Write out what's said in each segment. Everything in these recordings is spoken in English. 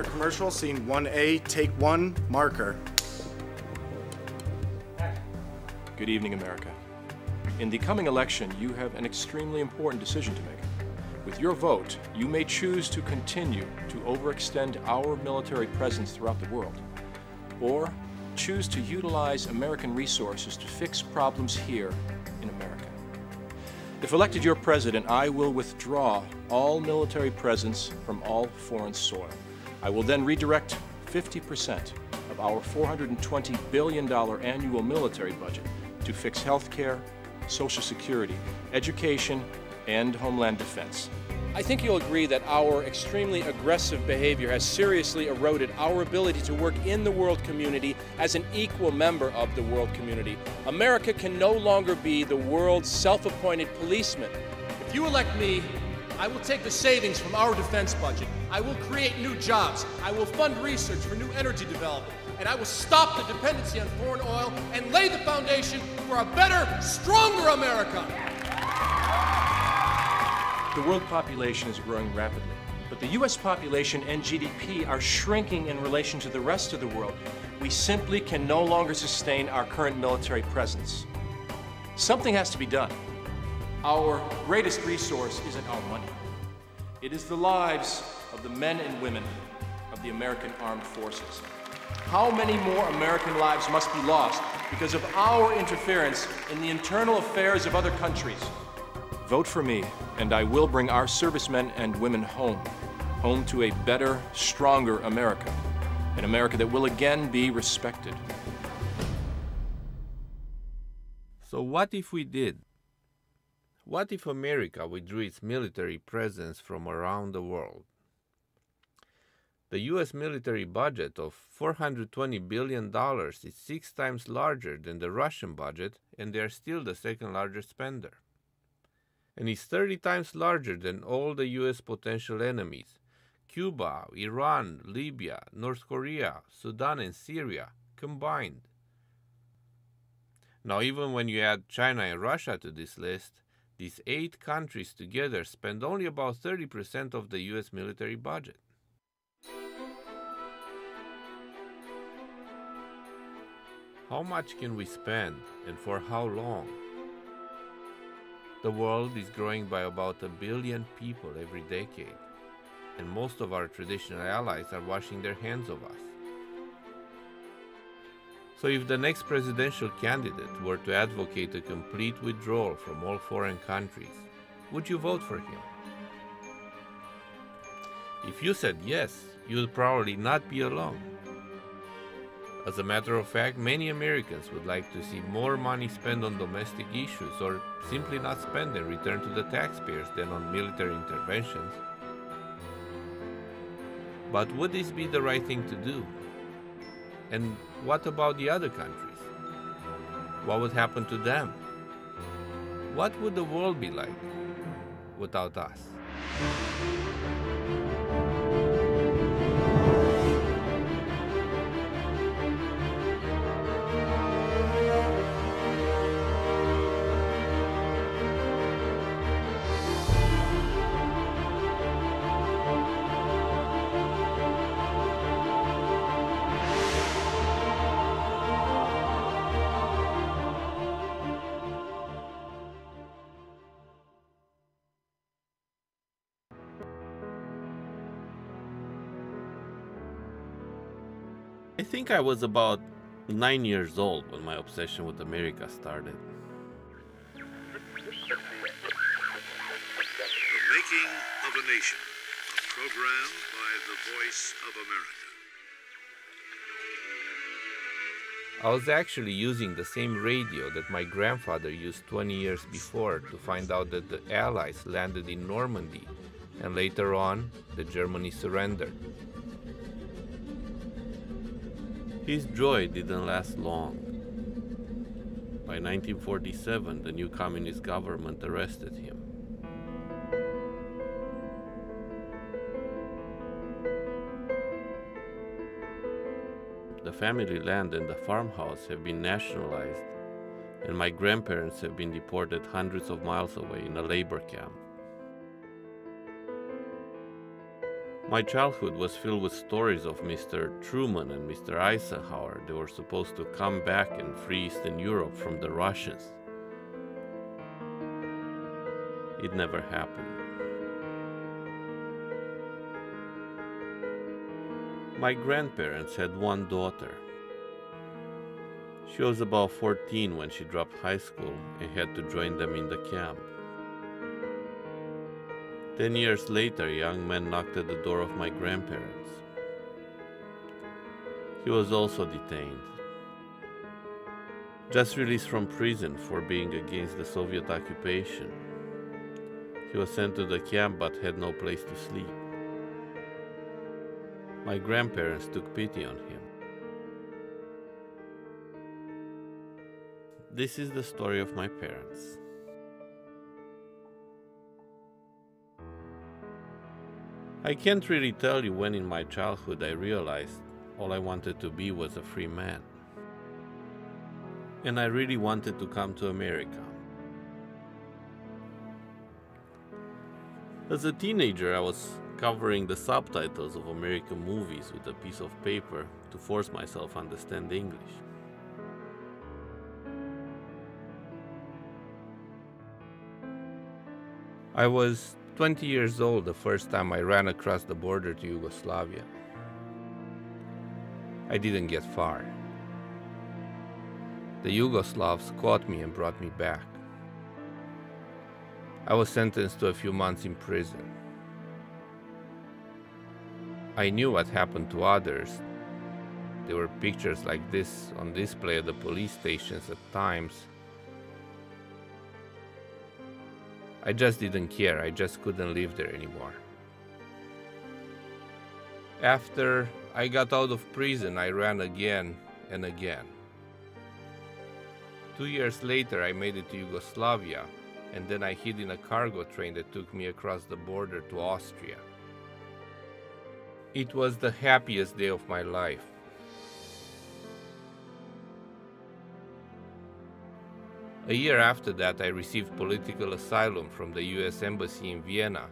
Center commercial, scene 1A, take 1, marker. Good evening, America. In the coming election, you have an extremely important decision to make. With your vote, you may choose to continue to overextend our military presence throughout the world, or choose to utilize American resources to fix problems here in America. If elected your president, I will withdraw all military presence from all foreign soil. I will then redirect 50% of our $420 billion annual military budget to fix health care, Social Security, education, and homeland defense. I think you'll agree that our extremely aggressive behavior has seriously eroded our ability to work in the world community as an equal member of the world community. America can no longer be the world's self-appointed policeman. If you elect me, I will take the savings from our defense budget. I will create new jobs. I will fund research for new energy development. And I will stop the dependency on foreign oil and lay the foundation for a better, stronger America. The world population is growing rapidly, but the U.S. population and GDP are shrinking in relation to the rest of the world. We simply can no longer sustain our current military presence. Something has to be done. Our greatest resource isn't our money. It is the lives of the men and women of the American Armed Forces. How many more American lives must be lost because of our interference in the internal affairs of other countries? Vote for me, and I will bring our servicemen and women home to a better, stronger America, an America that will again be respected. So what if we did? What if America withdrew its military presence from around the world? The U.S. military budget of $420 billion is 6 times larger than the Russian budget, and they are still the second largest spender. And is 30 times larger than all the U.S. potential enemies: Cuba, Iran, Libya, North Korea, Sudan, and Syria combined. Now, even when you add China and Russia to this list, these 8 countries together spend only about 30% of the U.S. military budget. How much can we spend, and for how long? The world is growing by about 1 billion people every decade, and most of our traditional allies are washing their hands of us. So if the next presidential candidate were to advocate a complete withdrawal from all foreign countries, would you vote for him? If you said yes, you would probably not be alone. As a matter of fact, many Americans would like to see more money spent on domestic issues, or simply not spend and return to the taxpayers, than on military interventions. But would this be the right thing to do? And what about the other countries? What would happen to them? What would the world be like without us? I think I was about 9 years old when my obsession with America started. The Making of a Nation, a program by the Voice of America. I was actually using the same radio that my grandfather used 20 years before to find out that the Allies landed in Normandy, and later on, that Germany surrendered. His joy didn't last long. By 1947, the new communist government arrested him. The family land and the farmhouse have been nationalized, and my grandparents have been deported hundreds of miles away in a labor camp. My childhood was filled with stories of Mr. Truman and Mr. Eisenhower. They were supposed to come back and free Eastern Europe from the Russians. It never happened. My grandparents had one daughter. She was about 14 when she dropped high school and had to join them in the camp. 10 years later, a young man knocked at the door of my grandparents. He was also detained. Just released from prison for being against the Soviet occupation. He was sent to the camp but had no place to sleep. My grandparents took pity on him. This is the story of my parents. I can't really tell you when in my childhood I realized all I wanted to be was a free man. And I really wanted to come to America. As a teenager, I was covering the subtitles of American movies with a piece of paper to force myself to understand English. I was 20 years old the first time I ran across the border to Yugoslavia. I didn't get far. The Yugoslavs caught me and brought me back. I was sentenced to a few months in prison. I knew what happened to others. There were pictures like this on display at the police stations at times. I just didn't care. I just couldn't live there anymore. After I got out of prison, I ran again and again. 2 years later, I made it to Yugoslavia, and then I hid in a cargo train that took me across the border to Austria. It was the happiest day of my life. A year after that, I received political asylum from the US Embassy in Vienna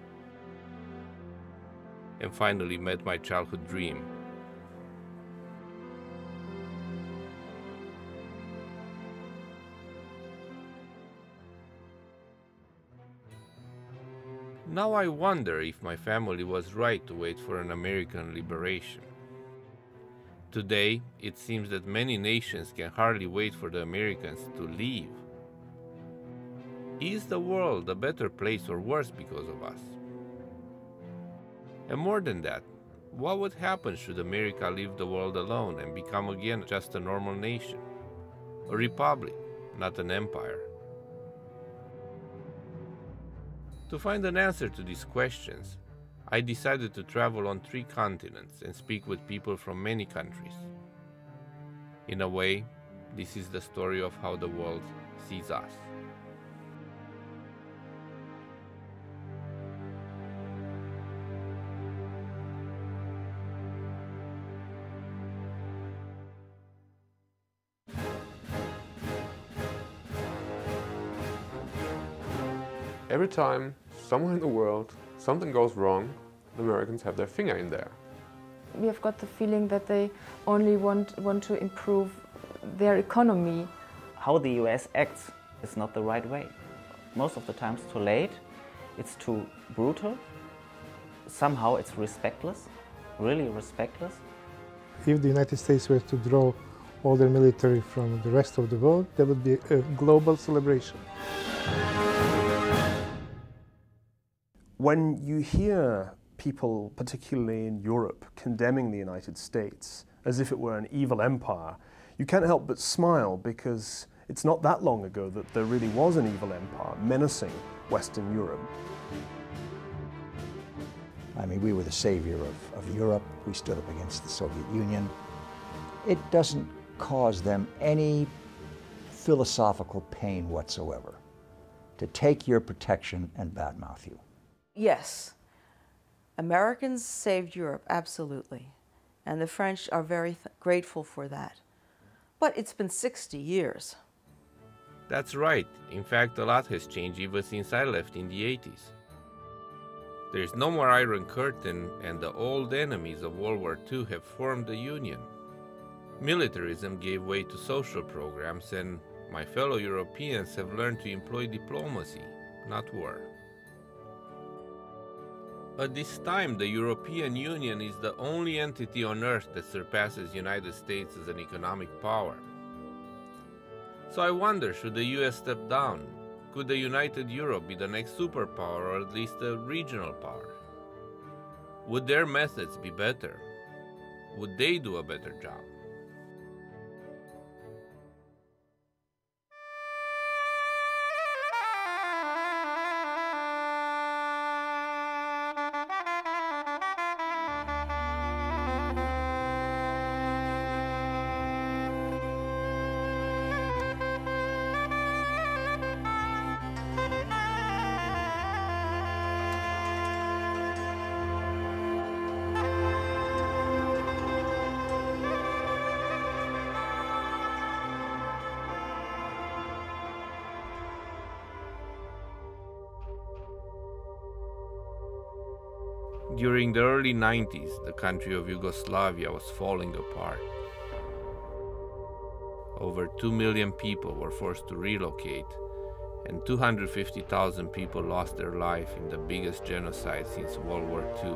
and finally met my childhood dream. Now I wonder if my family was right to wait for an American liberation. Today, it seems that many nations can hardly wait for the Americans to leave. Is the world a better place or worse because of us? And more than that, what would happen should America leave the world alone and become again just a normal nation? A republic, not an empire. To find an answer to these questions, I decided to travel on 3 continents and speak with people from many countries. In a way, this is the story of how the world sees us. Every time somewhere in the world something goes wrong, the Americans have their finger in there. We have got the feeling that they only want to improve their economy. How the US acts is not the right way. Most of the time it's too late, it's too brutal, somehow it's respectless, really respectless. If the United States were to draw all their military from the rest of the world, there would be a global celebration. When you hear people, particularly in Europe, condemning the United States as if it were an evil empire, you can't help but smile because it's not that long ago that there really was an evil empire menacing Western Europe. I mean, we were the savior of Europe. We stood up against the Soviet Union. It doesn't cause them any philosophical pain whatsoever to take your protection and badmouth you. Yes, Americans saved Europe, absolutely. And the French are very grateful for that. But it's been 60 years. That's right. In fact, a lot has changed ever since I left in the 80s. There is no more Iron Curtain, and the old enemies of World War II have formed a union. Militarism gave way to social programs, and my fellow Europeans have learned to employ diplomacy, not war. At this time, the European Union is the only entity on earth that surpasses the United States as an economic power. So I wonder, should the US step down? Could the United Europe be the next superpower, or at least a regional power? Would their methods be better? Would they do a better job? During the early 90s, the country of Yugoslavia was falling apart. Over 2 million people were forced to relocate, and 250,000 people lost their life in the biggest genocide since World War II.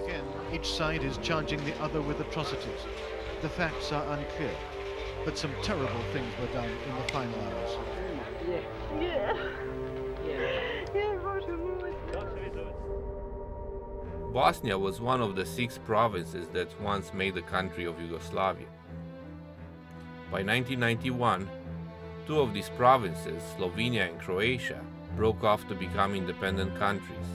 Again, each side is charging the other with atrocities. The facts are unclear, but some terrible things were done in the final hours. Bosnia was one of the 6 provinces that once made the country of Yugoslavia. By 1991, 2 of these provinces, Slovenia and Croatia, broke off to become independent countries.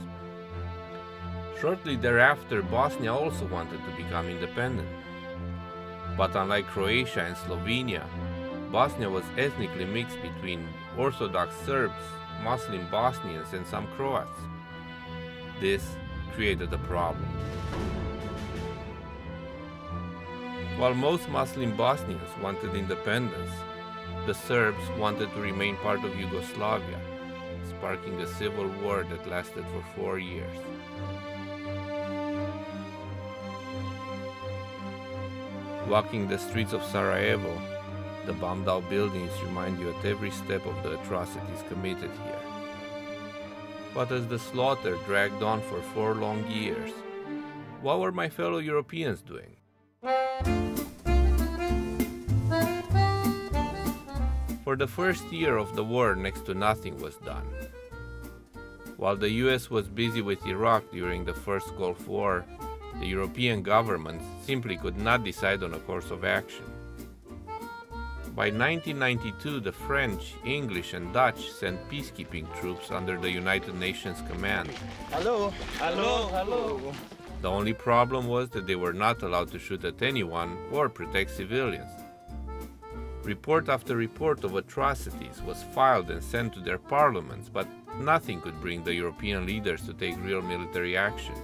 Shortly thereafter, Bosnia also wanted to become independent. But unlike Croatia and Slovenia, Bosnia was ethnically mixed between Orthodox Serbs, Muslim Bosnians, and some Croats. This created a problem. While most Muslim Bosnians wanted independence, the Serbs wanted to remain part of Yugoslavia, sparking a civil war that lasted for 4 years. Walking the streets of Sarajevo, the bombed-out buildings remind you at every step of the atrocities committed here. But as the slaughter dragged on for 4 long years, what were my fellow Europeans doing? For the first year of the war, next to nothing was done. While the US was busy with Iraq during the first Gulf War, the European governments simply could not decide on a course of action. By 1992, the French, English, and Dutch sent peacekeeping troops under the United Nations command. Hello, hello, hello. The only problem was that they were not allowed to shoot at anyone or protect civilians. Report after report of atrocities was filed and sent to their parliaments, but nothing could bring the European leaders to take real military action.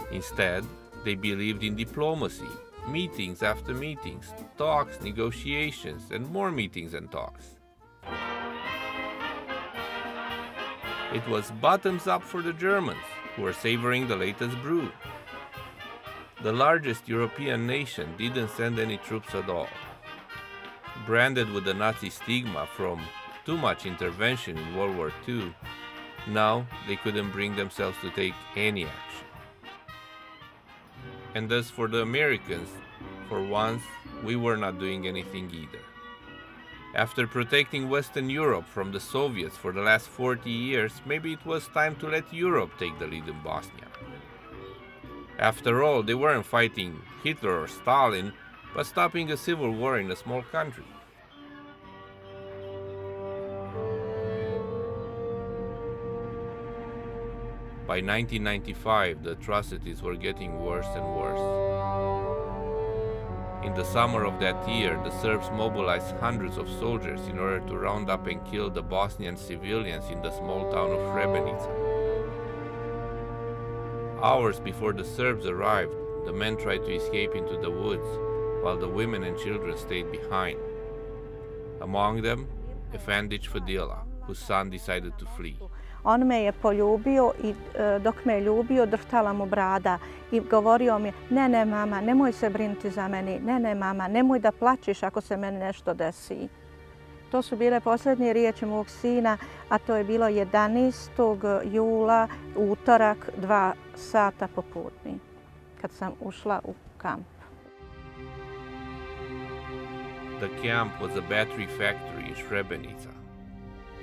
Instead, they believed in diplomacy, meetings after meetings, talks, negotiations, and more meetings and talks. It was bottoms up for the Germans, who were savoring the latest brew. The largest European nation didn't send any troops at all. Branded with the Nazi stigma from too much intervention in World War II, now they couldn't bring themselves to take any action. And as for the Americans, for once, we were not doing anything either. After protecting Western Europe from the Soviets for the last 40 years, maybe it was time to let Europe take the lead in Bosnia. After all, they weren't fighting Hitler or Stalin, but stopping a civil war in a small country. By 1995, the atrocities were getting worse and worse. In the summer of that year, the Serbs mobilized hundreds of soldiers in order to round up and kill the Bosnian civilians in the small town of Srebrenica. Hours before the Serbs arrived, the men tried to escape into the woods, while the women and children stayed behind. Among them, Efendic Fadila, whose son decided to flee. On me je poljubio i dok me je ljubio drhtala mu brada i govorio mi ne mama, nemoj se brinuti za meni, ne mama, nemoj da plačeš ako se meni nešto desi. To su bile posljednje riječi mog sina, a to je bilo 11. jula, utorak, 2 sata popodne, kad sam ušla u kamp. The camp was a battery factory in Srebrenica.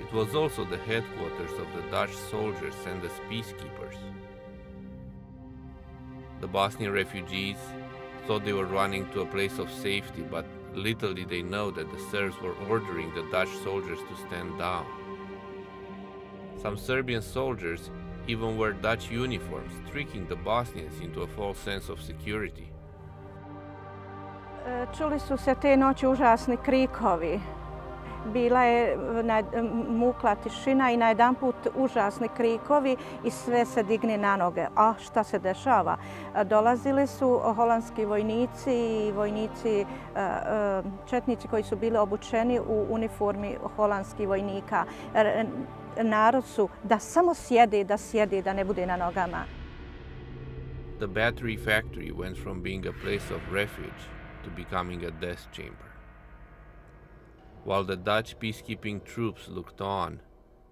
It was also the headquarters of the Dutch soldiers and as peacekeepers. The Bosnian refugees thought they were running to a place of safety, but little did they know that the Serbs were ordering the Dutch soldiers to stand down. Some Serbian soldiers even wore Dutch uniforms, tricking the Bosnians into a false sense of security. Čuli su se te noći užasni krikovi. Bila je mukla tišina i najedanput užasni krikovi i sve se digne na noge. A šta se dešava? Dolazili su holandski vojnici i vojnici, četnici koji su bili obučeni u uniformi holandskih vojnika. Narod su da samo sjedi, da ne bude na nogama. The battery factory went from being a place of refuge to becoming a death chamber. While the Dutch peacekeeping troops looked on,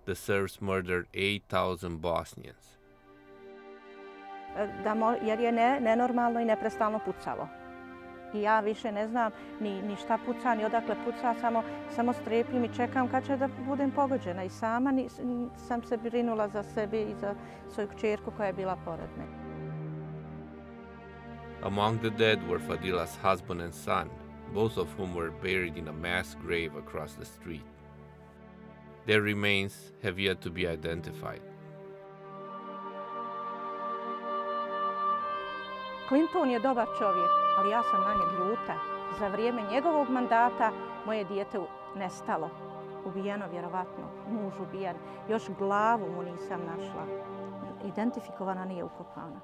the Serbs murdered 8,000 Bosnians. Jer je nenormalno i neprestano pucalo. I ja više ne znam ni šta puca, ni odakle puca, samo strepim i čekam kad će da budem pogođena. I sama sam se brinula za sebe i za svoju kćerku koja je bila pored me. Among the dead were Fadila's husband and son, both of whom were buried in a mass grave across the street. Their remains have yet to be identified. Clinton je dobar čovjek, ali ja sam na njeg ljuta. Za vrijeme njegovog mandata moje dijete nestalo. Ubijeno vjerovatno, muž ubijen. Još glavu mu nisam našla. Identifikovana, nije ukopana.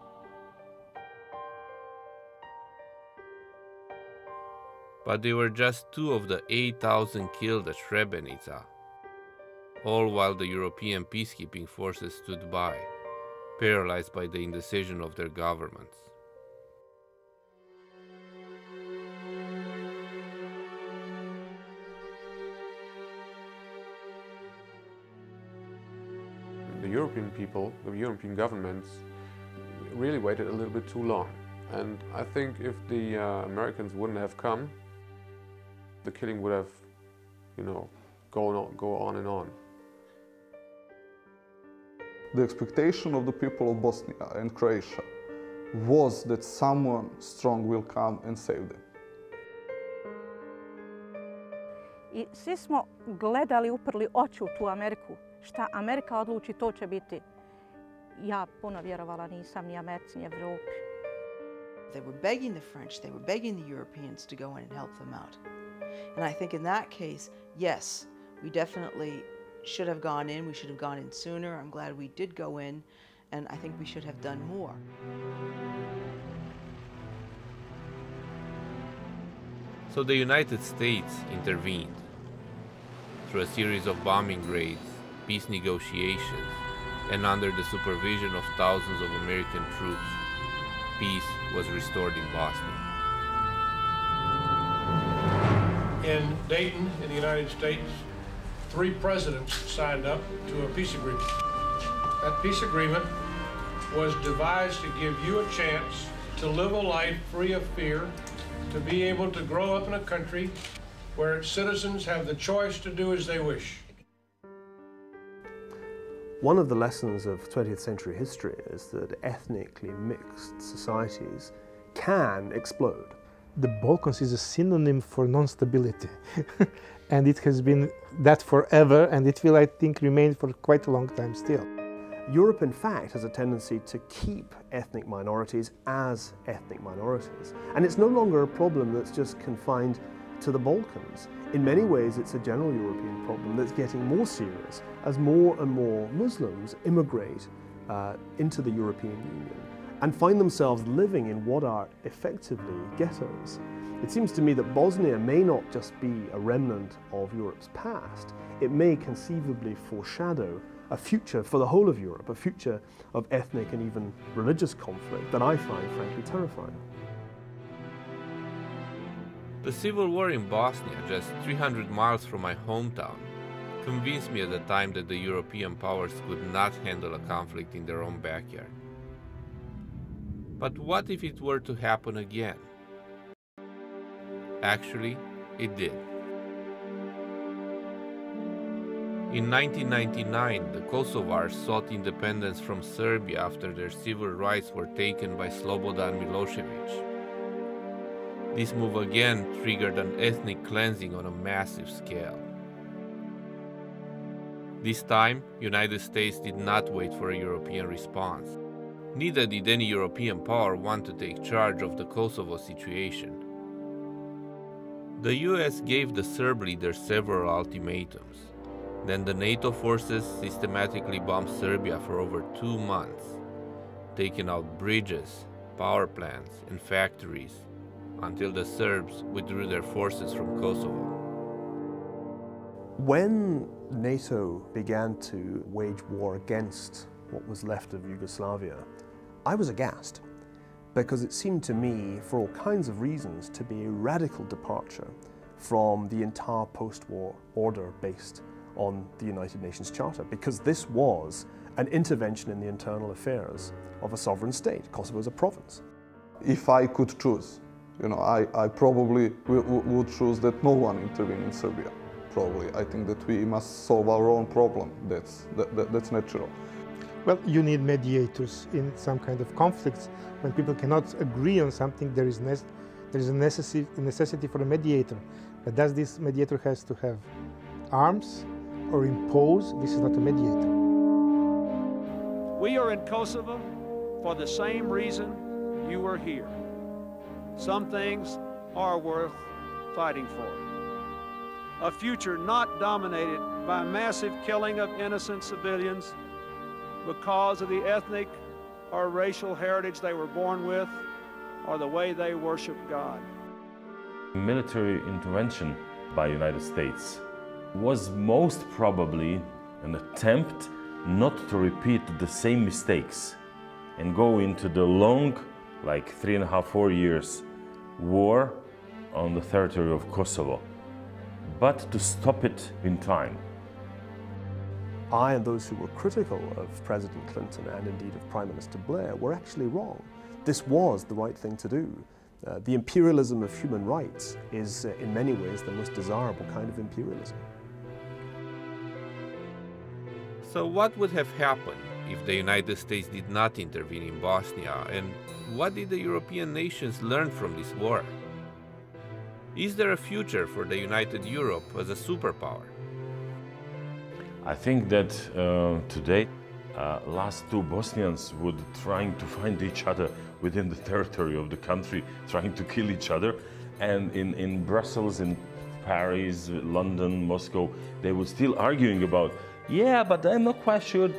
But they were just 2 of the 8,000 killed at Srebrenica, all while the European peacekeeping forces stood by, paralyzed by the indecision of their governments. The European people, the European governments, really waited a little bit too long. And I think if the Americans wouldn't have come, the killing would have, go on and on. The expectation of the people of Bosnia and Croatia was that someone strong will come and save them. I svi smo gledali, uprli oči u tu Ameriku. Šta Amerika odluči, to će biti. Ja puno vjerovala nisam ni Americi, ni Evropi. They were begging the French, they were begging the Europeans to go in and help them out. And I think in that case, yes, we definitely should have gone in. We should have gone in sooner. I'm glad we did go in, and I think we should have done more. So the United States intervened. Through a series of bombing raids, peace negotiations, and under the supervision of thousands of American troops, peace was restored in Bosnia. In Dayton, in the United States, 3 presidents signed up to a peace agreement. That peace agreement was devised to give you a chance to live a life free of fear, to be able to grow up in a country where its citizens have the choice to do as they wish. One of the lessons of 20th century history is that ethnically mixed societies can explode. The Balkans is a synonym for non-stability. And it has been that forever, and it will, I think, remain for quite a long time still. Europe, in fact, has a tendency to keep ethnic minorities as ethnic minorities. And it's no longer a problem that's just confined to the Balkans. In many ways, it's a general European problem that's getting more serious as more and more Muslims immigrate into the European Union and find themselves living in what are effectively ghettos. It seems to me that Bosnia may not just be a remnant of Europe's past, it may conceivably foreshadow a future for the whole of Europe, a future of ethnic and even religious conflict that I find frankly terrifying. The civil war in Bosnia, just 300 miles from my hometown, convinced me at the time that the European powers could not handle a conflict in their own backyard. But what if it were to happen again? Actually, it did. In 1999, the Kosovars sought independence from Serbia after their civil rights were taken by Slobodan Milosevic. This move again triggered an ethnic cleansing on a massive scale. This time, United States did not wait for a European response. Neither did any European power want to take charge of the Kosovo situation. The US gave the Serb leader several ultimatums. Then the NATO forces systematically bombed Serbia for over 2 months, taking out bridges, power plants, and factories, until the Serbs withdrew their forces from Kosovo. When NATO began to wage war against what was left of Yugoslavia, I was aghast, because it seemed to me, for all kinds of reasons, to be a radical departure from the entire post-war order based on the United Nations Charter, because this was an intervention in the internal affairs of a sovereign state. Kosovo is a province. If I could choose, I probably would choose that no one intervene in Serbia. Probably, I think that we must solve our own problem. That's natural. Well, you need mediators in some kind of conflicts. When people cannot agree on something, there is a necessity for a mediator. But does this mediator has to have arms or impose? This is not a mediator. We are in Kosovo for the same reason you are here. Some things are worth fighting for. A future not dominated by massive killing of innocent civilians because of the ethnic or racial heritage they were born with or the way they worship God. Military intervention by the United States was most probably an attempt not to repeat the same mistakes and go into the long, like 3.5–4 years, war on the territory of Kosovo, but to stop it in time. I and those who were critical of President Clinton and indeed of Prime Minister Blair were actually wrong. This was the right thing to do. The imperialism of human rights is in many ways the most desirable kind of imperialism. So what would have happened if the United States did not intervene in Bosnia, and what did the European nations learn from this war? Is there a future for the United Europe as a superpower? I think that today, last two Bosnians would trying to find each other within the territory of the country, trying to kill each other. And in Brussels, in Paris, London, Moscow, they were still arguing about, yeah, but I'm not quite sure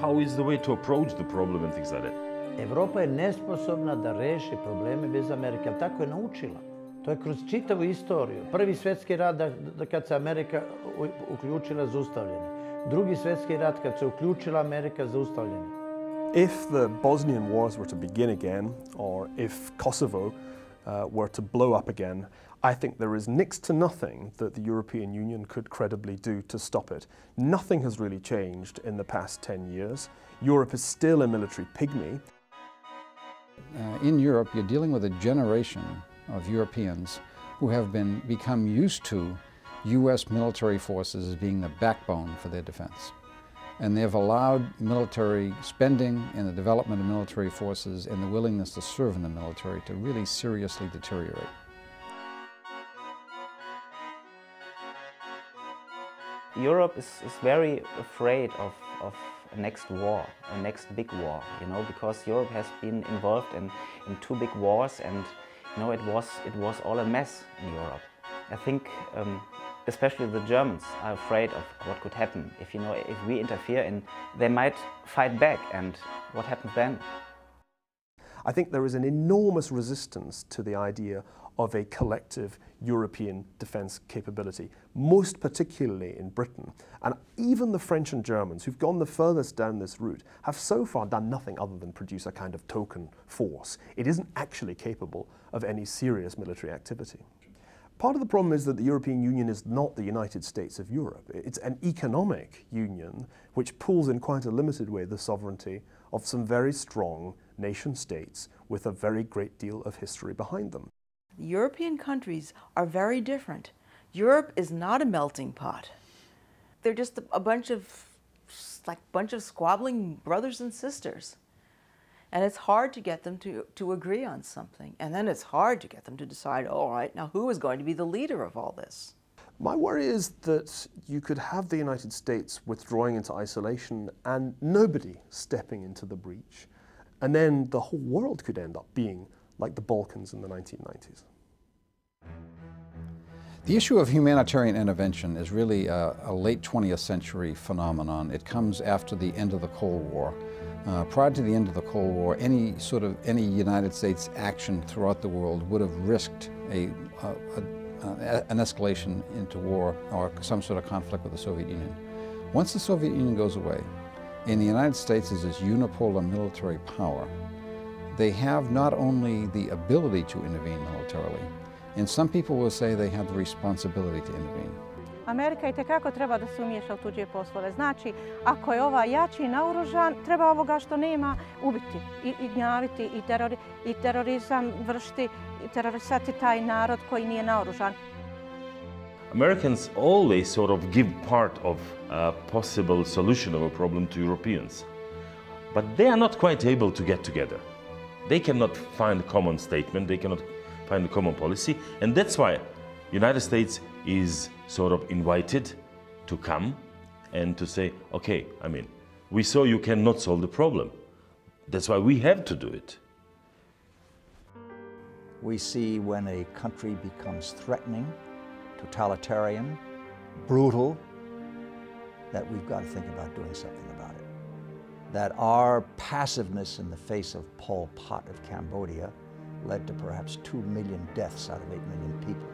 how is the way to approach the problem and things like that. Evropa je nesposobna da reši probleme bez Amerike, ali tako je naučila. To je kroz čitavu istoriju. Prvi svjetski rat, kad se Amerika uključila, zaustavljeni. Drugi svjetski rat, kad se uključila Amerika, zaustavljeni. If the Bosnian wars were to begin again, or if Kosovo were to blow up again, I think there is next to nothing that the European Union could credibly do to stop it. Nothing has really changed in the past 10 years. Europe is still a military pygmy. In Europe, you're dealing with a generation of Europeans who have become used to U.S. military forces as being the backbone for their defense. And they've allowed military spending and the development of military forces and the willingness to serve in the military to really seriously deteriorate. Europe is very afraid of a next war, a next big war, because Europe has been involved in 2 big wars, and it was all a mess in Europe. I think especially the Germans are afraid of what could happen if we interfere, and they might fight back, and what happens then? I think there is an enormous resistance to the idea of a collective European defence capability, most particularly in Britain. And even the French and Germans, who've gone the furthest down this route, have so far done nothing other than produce a kind of token force. It isn't actually capable of any serious military activity. Part of the problem is that the European Union is not the United States of Europe. It's an economic union which pulls in quite a limited way the sovereignty of some very strong nation states with a very great deal of history behind them. European countries are very different. Europe is not a melting pot. They're just a bunch of squabbling brothers and sisters. And it's hard to get them to agree on something. And then it's hard to get them to decide, all right, now who is going to be the leader of all this? My worry is that you could have the United States withdrawing into isolation and nobody stepping into the breach. And then the whole world could end up being like the Balkans in the 1990s. The issue of humanitarian intervention is really a late 20th century phenomenon. It comes after the end of the Cold War. Prior to the end of the Cold War, any United States action throughout the world would have risked an escalation into war or some sort of conflict with the Soviet Union. Once the Soviet Union goes away, and the United States is this unipolar military power, they have not only the ability to intervene militarily, and some people will say they have the responsibility to intervene. Amerika itekako treba da se umiješa u tuđe poslove. Znači, ako je ovaj jači naoružan, treba ovoga što nema ubiti i gnjaviti i terorizam vršiti i terorisati taj narod koji nije naoružan. Americans always sort of give part of a possible solution of a problem to Europeans. But they are not quite able to get together. They cannot find a common statement, they cannot find a common policy, and that's why United States is sort of invited to come and to say, okay, I mean, we saw you cannot solve the problem. That's why we have to do it. We see when a country becomes threatening, totalitarian, brutal, that we've got to think about doing something about it. That our passiveness in the face of Pol Pot of Cambodia led to perhaps 2 million deaths out of 8 million people.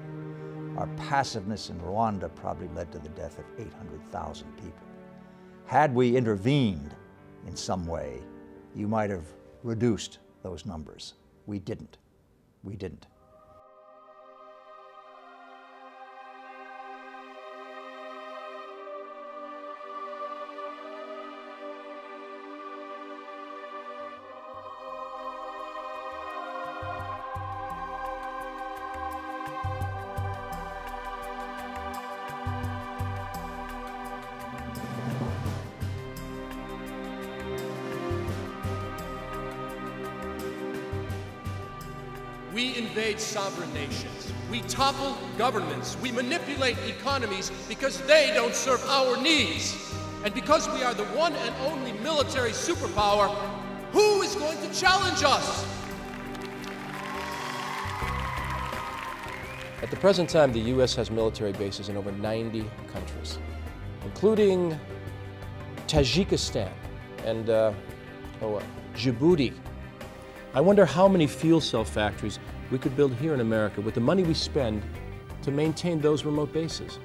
Our passiveness in Rwanda probably led to the death of 800,000 people. Had we intervened in some way, you might have reduced those numbers. We didn't. We didn't. We invade sovereign nations. We topple governments. We manipulate economies because they don't serve our needs. And because we are the one and only military superpower, who is going to challenge us? At the present time, the U.S. has military bases in over 90 countries, including Tajikistan and Djibouti. I wonder how many fuel cell factories we could build here in America with the money we spend to maintain those remote bases.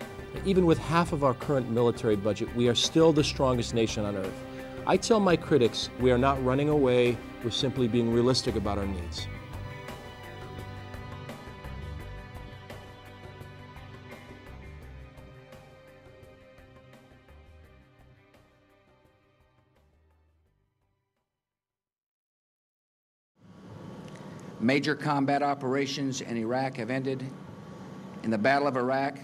Even with half of our current military budget, we are still the strongest nation on earth. I tell my critics we are not running away, we're simply being realistic about our needs. Major combat operations in Iraq have ended. In the Battle of Iraq,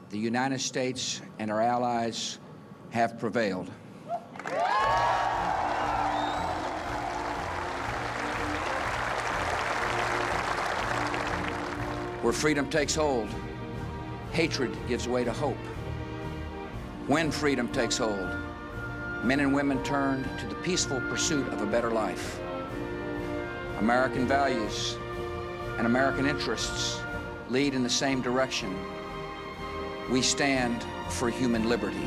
the United States and our allies have prevailed. Where freedom takes hold, hatred gives way to hope. When freedom takes hold, men and women turn to the peaceful pursuit of a better life. American values and American interests lead in the same direction. We stand for human liberty.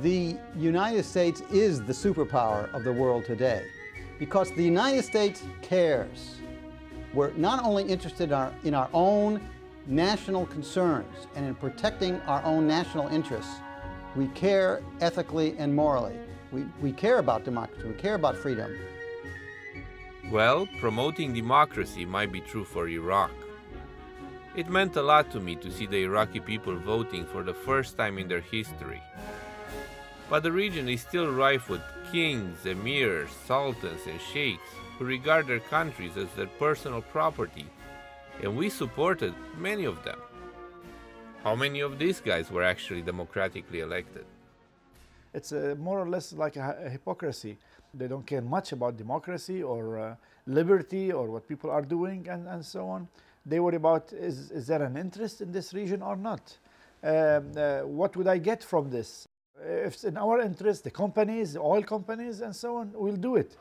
The United States is the superpower of the world today because the United States cares. We're not only interested in our own national concerns and in protecting our own national interests, we care ethically and morally. We care about democracy, we care about freedom. Well, promoting democracy might be true for Iraq. It meant a lot to me to see the Iraqi people voting for the first time in their history. But the region is still rife with kings, emirs, sultans, and sheikhs who regard their countries as their personal property, and we supported many of them. How many of these guys were actually democratically elected? It's more or less like a hypocrisy. They don't care much about democracy or liberty or what people are doing and so on. They worry about is there an interest in this region or not? What would I get from this? If it's in our interest, the companies, the oil companies and so on, we'll do it.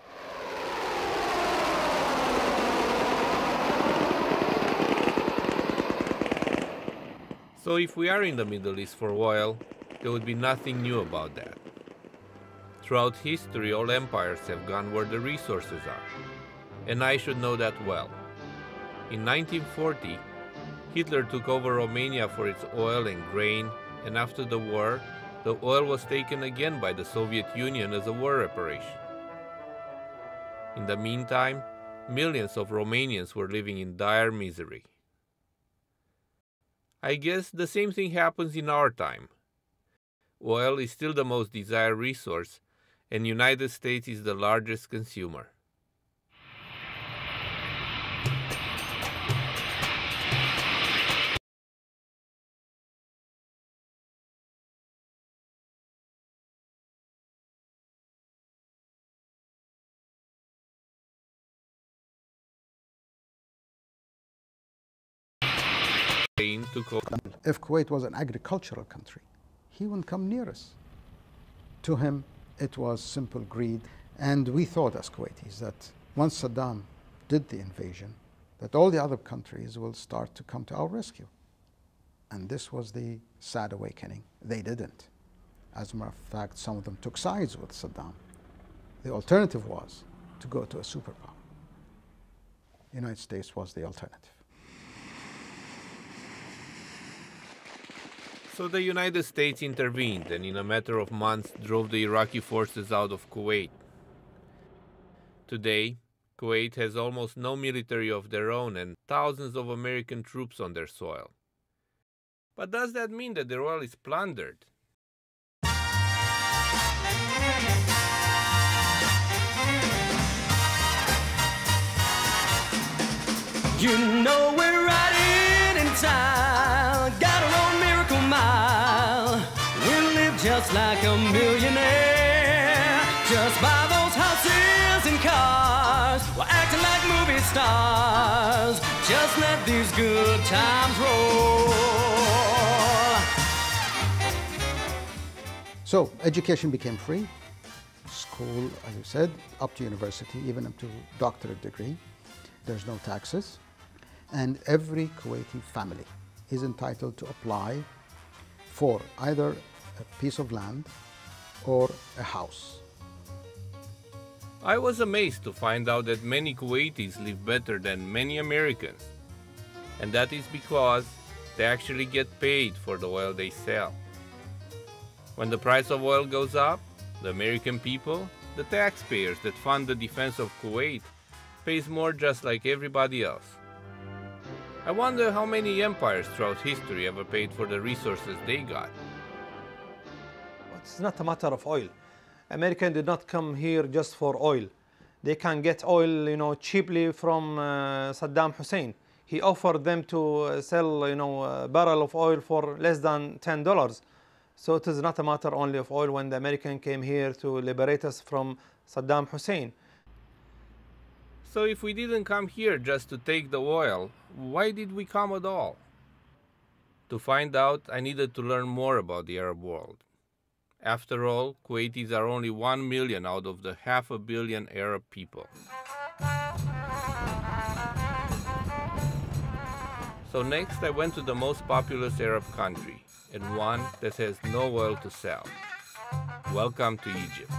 So if we are in the Middle East for oil, there would be nothing new about that. Throughout history, all empires have gone where the resources are, and I should know that well. In 1940, Hitler took over Romania for its oil and grain, and after the war, the oil was taken again by the Soviet Union as a war reparation. In the meantime, millions of Romanians were living in dire misery. I guess the same thing happens in our time. Oil is still the most desired resource, and the United States is the largest consumer. If Kuwait was an agricultural country, he wouldn't come near us. To him, it was simple greed. And we thought as Kuwaitis that once Saddam did the invasion, that all the other countries will start to come to our rescue. And this was the sad awakening. They didn't. As a matter of fact, some of them took sides with Saddam. The alternative was to go to a superpower. The United States was the alternative. So the United States intervened and in a matter of months drove the Iraqi forces out of Kuwait. Today, Kuwait has almost no military of their own and thousands of American troops on their soil. But does that mean that their oil is plundered? You know we're riding in style, got our own miracle mile. We'll live just like a millionaire, just buy those houses and cars. We're acting like movie stars, just let these good times roll. So education became free. School, as you said, up to university, even up to doctorate degree. There's no taxes. And every Kuwaiti family is entitled to apply for either a piece of land or a house. I was amazed to find out that many Kuwaitis live better than many Americans. And that is because they actually get paid for the oil they sell. When the price of oil goes up, the American people, the taxpayers that fund the defense of Kuwait, pays more just like everybody else. I wonder how many empires throughout history ever paid for the resources they got. It's not a matter of oil. Americans did not come here just for oil. They can get oil, cheaply from Saddam Hussein. He offered them to sell, a barrel of oil for less than $10. So it is not a matter only of oil when the Americans came here to liberate us from Saddam Hussein. So if we didn't come here just to take the oil, why did we come at all? To find out, I needed to learn more about the Arab world. After all, Kuwaitis are only 1 million out of the 500 million Arab people. So next I went to the most populous Arab country, and one that has no oil to sell. Welcome to Egypt.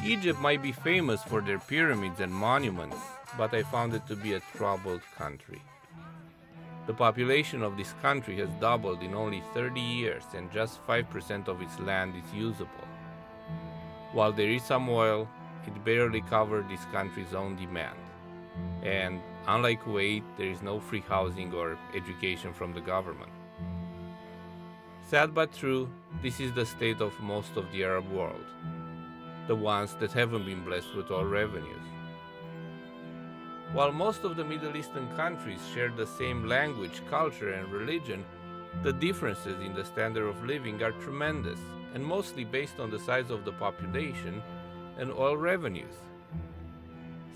Egypt might be famous for their pyramids and monuments, but I found it to be a troubled country. The population of this country has doubled in only 30 years, and just 5% of its land is usable. While there is some oil, it barely covers this country's own demand. And unlike Kuwait, there is no free housing or education from the government. Sad but true, this is the state of most of the Arab world, the ones that haven't been blessed with oil revenues. While most of the Middle Eastern countries share the same language, culture, and religion, the differences in the standard of living are tremendous and mostly based on the size of the population and oil revenues.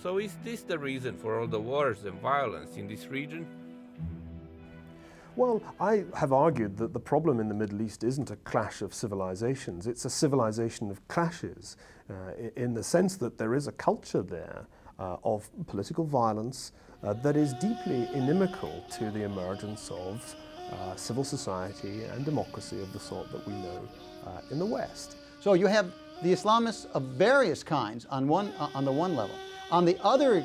So is this the reason for all the wars and violence in this region? Well, I have argued that the problem in the Middle East isn't a clash of civilizations, it's a civilization of clashes, in the sense that there is a culture there of political violence that is deeply inimical to the emergence of civil society and democracy of the sort that we know in the West. So you have the Islamists of various kinds on the one level. On the other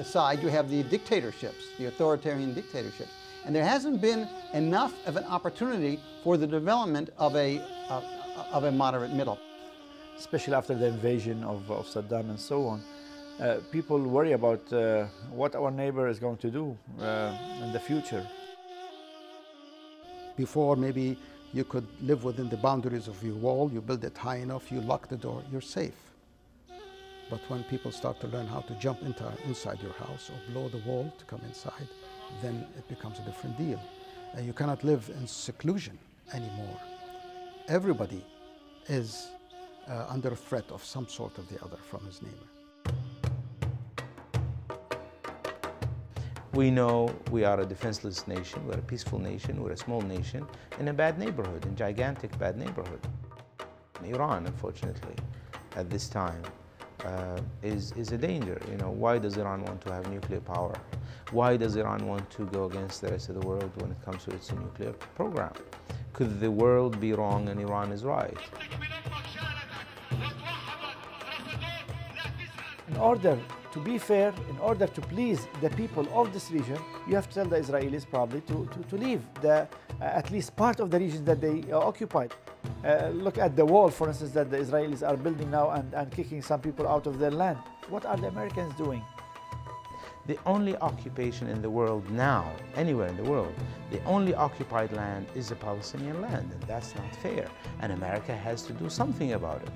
side, you have the dictatorships, the authoritarian dictatorships. And there hasn't been enough of an opportunity for the development of a moderate middle. Especially after the invasion of Saddam and so on. People worry about what our neighbor is going to do in the future. Before, maybe you could live within the boundaries of your wall, you build it high enough, you lock the door, you're safe. But when people start to learn how to jump inside your house or blow the wall to come inside, then it becomes a different deal. You cannot live in seclusion anymore. Everybody is under a threat of some sort or the other from his neighbor. We know we are a defenseless nation, we're a peaceful nation, we're a small nation in a bad neighborhood, in gigantic bad neighborhood. Iran, unfortunately, at this time, is a danger. You know, why does Iran want to have nuclear power? Why does Iran want to go against the rest of the world when it comes to its nuclear program? Could the world be wrong and Iran is right? In order to be fair, in order to please the people of this region, you have to tell the Israelis probably to leave at least part of the region that they occupied. Look at the wall, for instance, that the Israelis are building now and kicking some people out of their land. What are the Americans doing? The only occupation in the world now, anywhere in the world, the only occupied land is the Palestinian land, and that's not fair. And America has to do something about it.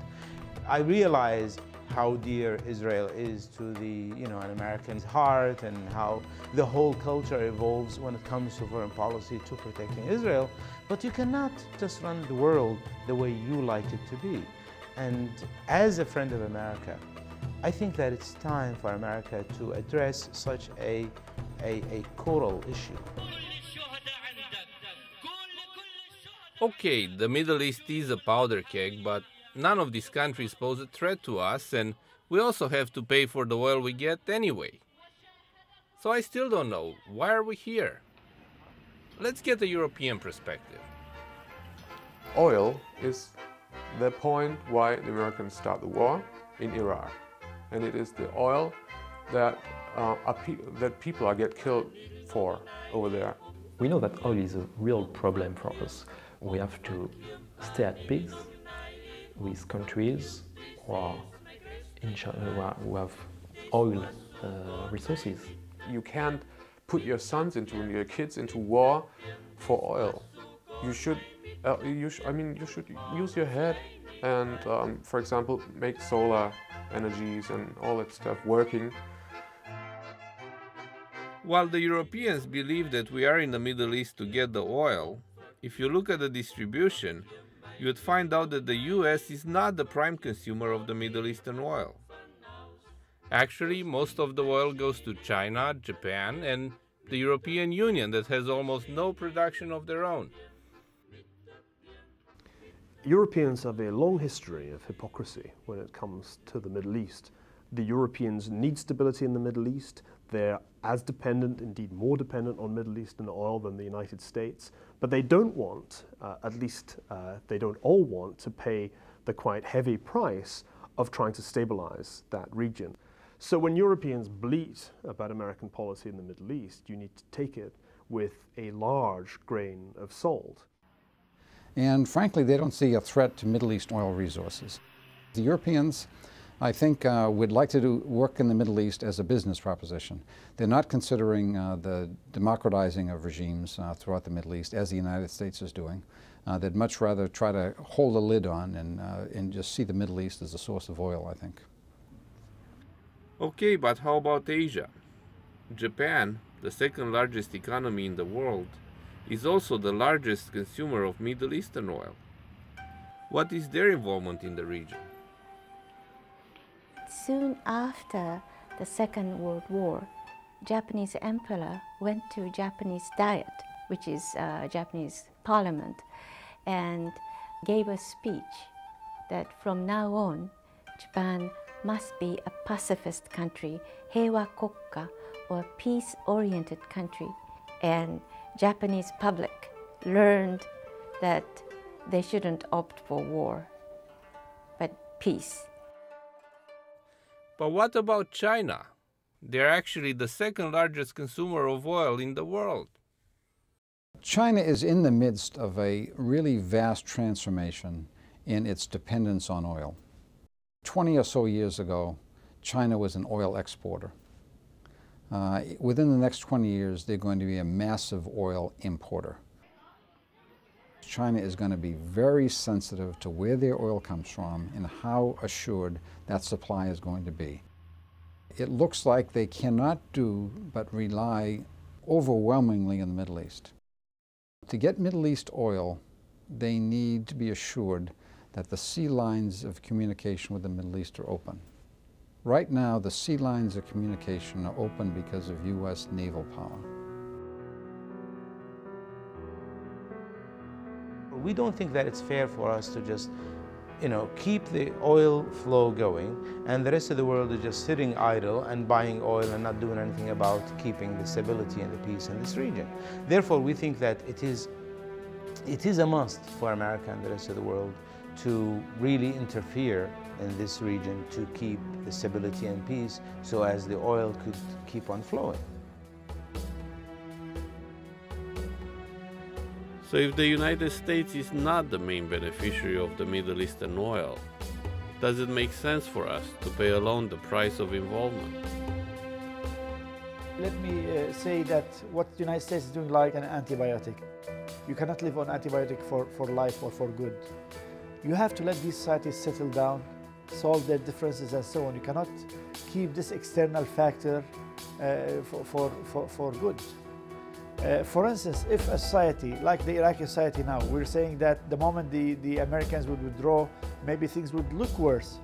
I realize how dear Israel is to an American's heart, and how the whole culture evolves when it comes to foreign policy to protecting Israel. But you cannot just run the world the way you like it to be. And as a friend of America, I think that it's time for America to address such a coral issue. Okay, the Middle East is a powder keg, but none of these countries pose a threat to us, and we also have to pay for the oil we get anyway. So I still don't know, why are we here? Let's get a European perspective. Oil is the point why the Americans start the war in Iraq. And it is the oil that people get killed for over there. We know that oil is a real problem for us. We have to stay at peace with countries who have oil resources. You can't put your sons your kids into war for oil. You should use your head and, for example, make solar energies and all that stuff working. While the Europeans believe that we are in the Middle East to get the oil, if you look at the distribution, you would find out that the US is not the prime consumer of the Middle Eastern oil. Actually, most of the oil goes to China, Japan, and the European Union that has almost no production of their own. Europeans have a long history of hypocrisy when it comes to the Middle East. The Europeans need stability in the Middle East. They're as dependent, indeed more dependent on Middle Eastern oil than the United States. But they don't want, at least they don't all want, to pay the quite heavy price of trying to stabilize that region. So when Europeans bleat about American policy in the Middle East, you need to take it with a large grain of salt. And frankly, they don't see a threat to Middle East oil resources. The Europeans, I think, would like to do work in the Middle East as a business proposition. They're not considering the democratizing of regimes throughout the Middle East, as the United States is doing. They'd much rather try to hold a lid on and just see the Middle East as a source of oil, I think. Okay, but how about Asia? Japan, the second largest economy in the world, is also the largest consumer of Middle Eastern oil. What is their involvement in the region? Soon after the Second World War, Japanese emperor went to Japanese Diet, which is Japanese parliament, and gave a speech that from now on, Japan must be a pacifist country, heiwa kokka, or peace-oriented country. And Japanese public learned that they shouldn't opt for war, but peace. But what about China? They're actually the second largest consumer of oil in the world. China is in the midst of a really vast transformation in its dependence on oil. 20 or so years ago, China was an oil exporter. Within the next 20 years, they're going to be a massive oil importer. China is going to be very sensitive to where their oil comes from and how assured that supply is going to be. It looks like they cannot do but rely overwhelmingly on the Middle East. To get Middle East oil, they need to be assured that the sea lines of communication with the Middle East are open. Right now, the sea lines of communication are open because of U.S. naval power. We don't think that it's fair for us to just, keep the oil flow going and the rest of the world is just sitting idle and buying oil and not doing anything about keeping the stability and the peace in this region. Therefore, we think that it is a must for America and the rest of the world to really interfere in this region to keep the stability and peace so as the oil could keep on flowing. So if the United States is not the main beneficiary of the Middle Eastern oil, does it make sense for us to pay alone the price of involvement? Let me say that what the United States is doing like an antibiotic. You cannot live on antibiotic for life or for good. You have to let these societies settle down, solve their differences and so on. You cannot keep this external factor for good. For instance, if a society, like the Iraqi society now, we're saying that the moment the Americans would withdraw, maybe things would look worse.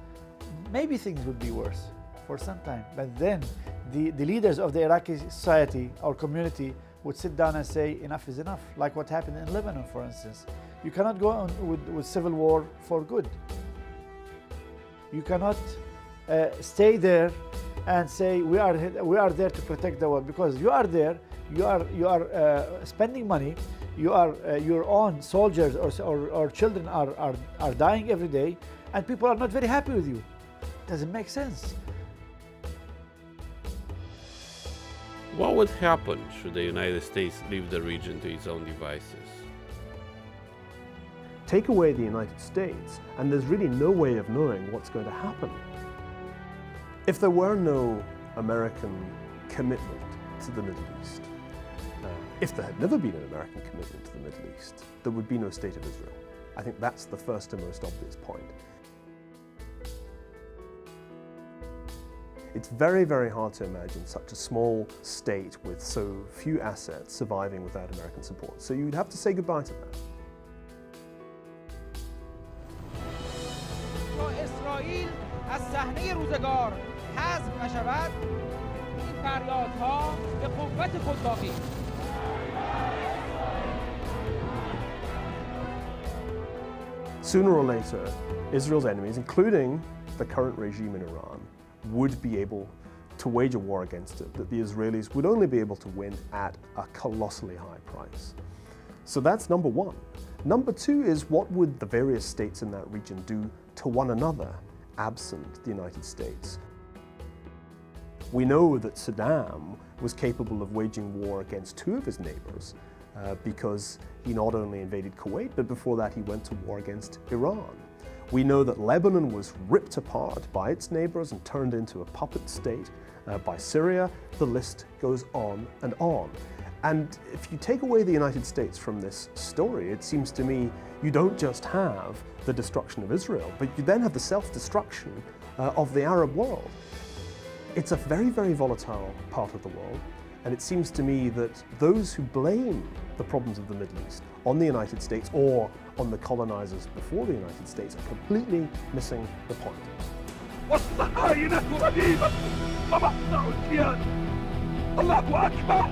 Maybe things would be worse for some time. But then the leaders of the Iraqi society or community would sit down and say enough is enough, like what happened in Lebanon, for instance. You cannot go on with civil war for good. You cannot stay there and say we are there to protect the world, because you are there. You are spending money. Your own soldiers or children are dying every day, and people are not very happy with you. Doesn't make sense. What would happen should the United States leave the region to its own devices? Take away the United States, and there's really no way of knowing what's going to happen. If there were no American commitment to the Middle East, if there had never been an American commitment to the Middle East, there would be no state of Israel. I think that's the first and most obvious point. It's very, very hard to imagine such a small state with so few assets surviving without American support. So you'd have to say goodbye to that. اسرائیل از صحنه روزگار حذف نشود، این فریادها به قوت خود باقی. sooner or later, Israel's enemies, including the current regime in Iran, would be able to wage a war against it, that the Israelis would only be able to win at a colossally high price. So that's number one. Number two is, what would the various states in that region do to one another, absent the United States? We know that Saddam was capable of waging war against two of his neighbors because he not only invaded Kuwait, but before that he went to war against Iran. We know that Lebanon was ripped apart by its neighbors and turned into a puppet state by Syria. The list goes on and on. And if you take away the United States from this story, it seems to me you don't just have the destruction of Israel, but you then have the self-destruction of the Arab world. It's a very, very volatile part of the world, and it seems to me that those who blame the problems of the Middle East on the United States or on the colonizers before the United States are completely missing the point. والصهاينة رهيبة ومقطع الكيان. الله أكبر.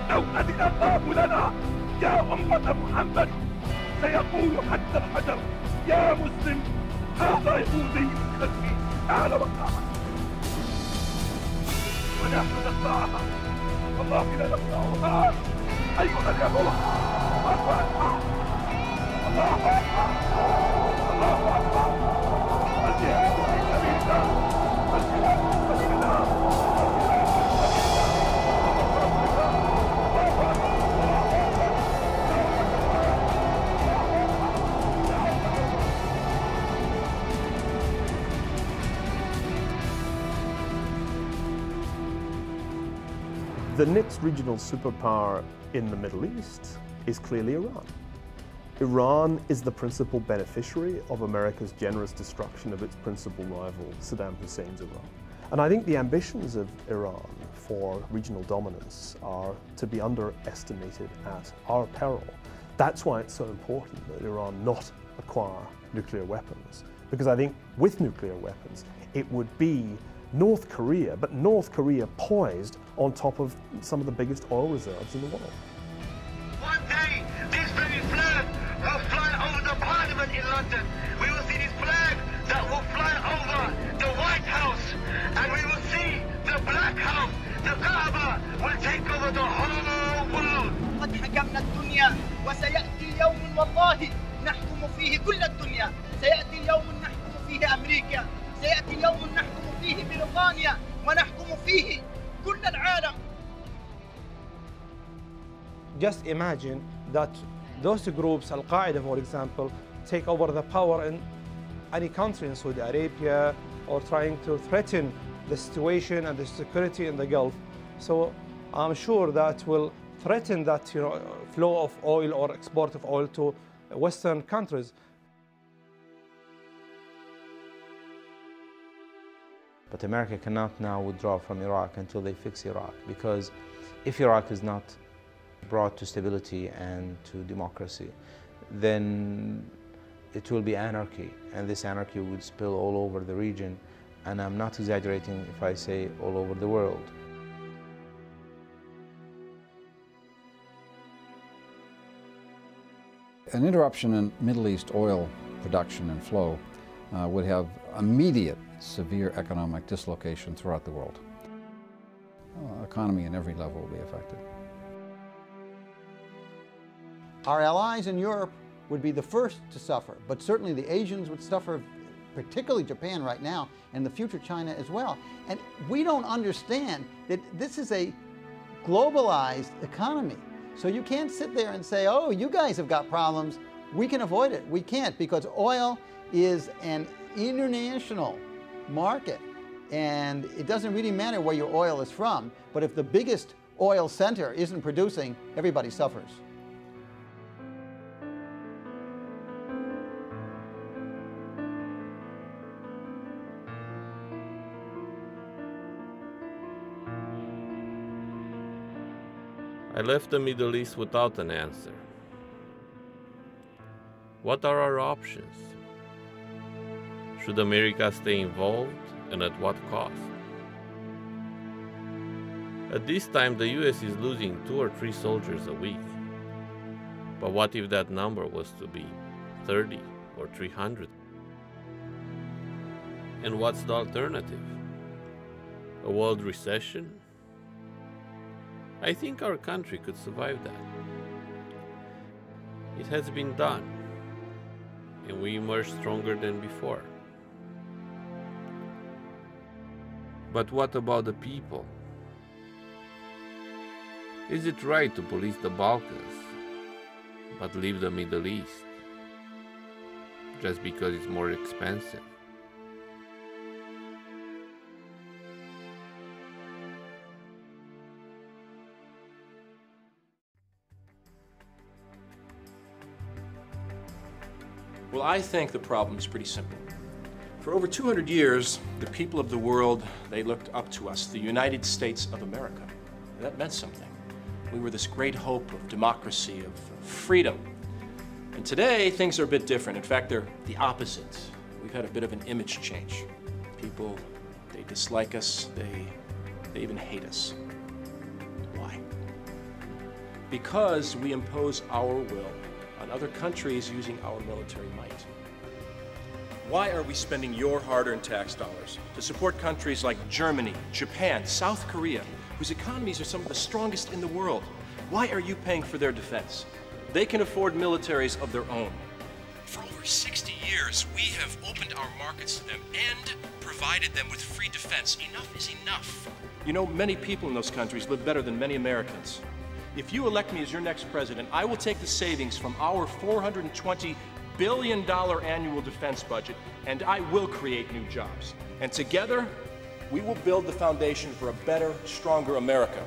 لو أذن الله لنا يا أمة محمد سيقول حتى الحجر يا مسلم هذا يهودي من خلفي تعال وقعها. ونحن نقطعها والله لا نقطعها أيها اليهود. الله أكبر. الله أكبر. الله أكبر. الجهاد في سبيل الله. الجهاد في سبيل الله. The next regional superpower in the Middle East is clearly Iran. Iran is the principal beneficiary of America's generous destruction of its principal rival, Saddam Hussein's Iran. And I think the ambitions of Iran for regional dominance are to be underestimated at our peril. That's why it's so important that Iran not acquire nuclear weapons. Because I think with nuclear weapons, it would be North Korea, but North Korea poised on top of some of the biggest oil reserves in the world. One day, this very flag will fly over the Parliament in London. We will see this flag that will fly over the White House, and we will see the Black House. The Kaaba will take over the whole world. قد حكمنا الدنيا وسيأتي يوم والله نحكم فيه كل الدنيا. سيأتي اليوم نحكم فيه أمريكا. سيأتي اليوم نحكم فيه بريطانيا ونحكم فيه كل العالم. Just imagine that those groups, Al-Qaeda for example, take over the power in any country in Saudi Arabia or trying to threaten the situation and the security in the Gulf. So I'm sure that will threaten that flow of oil or export of oil to Western countries. But America cannot now withdraw from Iraq until they fix Iraq, because if Iraq is not brought to stability and to democracy, then it will be anarchy, and this anarchy would spill all over the region, and I'm not exaggerating if I say all over the world. An interruption in Middle East oil production and flow would have immediate severe economic dislocation throughout the world. Economy in every level will be affected. Our allies in Europe would be the first to suffer, but certainly the Asians would suffer, particularly Japan right now, and the future China as well. And we don't understand that this is a globalized economy. So you can't sit there and say, oh, you guys have got problems, we can avoid it. We can't, because oil is an international market, and it doesn't really matter where your oil is from, but if the biggest oil center isn't producing, everybody suffers. I left the Middle East without an answer. What are our options? Should America stay involved, and at what cost? At this time, the US is losing 2 or 3 soldiers a week. But what if that number was to be 30 or 300. And what's the alternative? A world recession? I think our country could survive that. It has been done, and we emerge stronger than before. But what about the people? Is it right to police the Balkans, but leave the Middle East, just because it's more expensive? Well, I think the problem is pretty simple. For over 200 years, the people of the world, they looked up to us, the United States of America. And that meant something. We were this great hope of democracy, of freedom. And today, things are a bit different. In fact, they're the opposite. We've had a bit of an image change. People, they dislike us, they even hate us. Why? Because we impose our will on other countries using our military might. Why are we spending your hard-earned tax dollars to support countries like Germany, Japan, South Korea, whose economies are some of the strongest in the world? Why are you paying for their defense? They can afford militaries of their own. For over 60 years, we have opened our markets to them and provided them with free defense. Enough is enough. You know, many people in those countries live better than many Americans. If you elect me as your next president, I will take the savings from our $420 billion annual defense budget, and I will create new jobs. And together, we will build the foundation for a better, stronger America.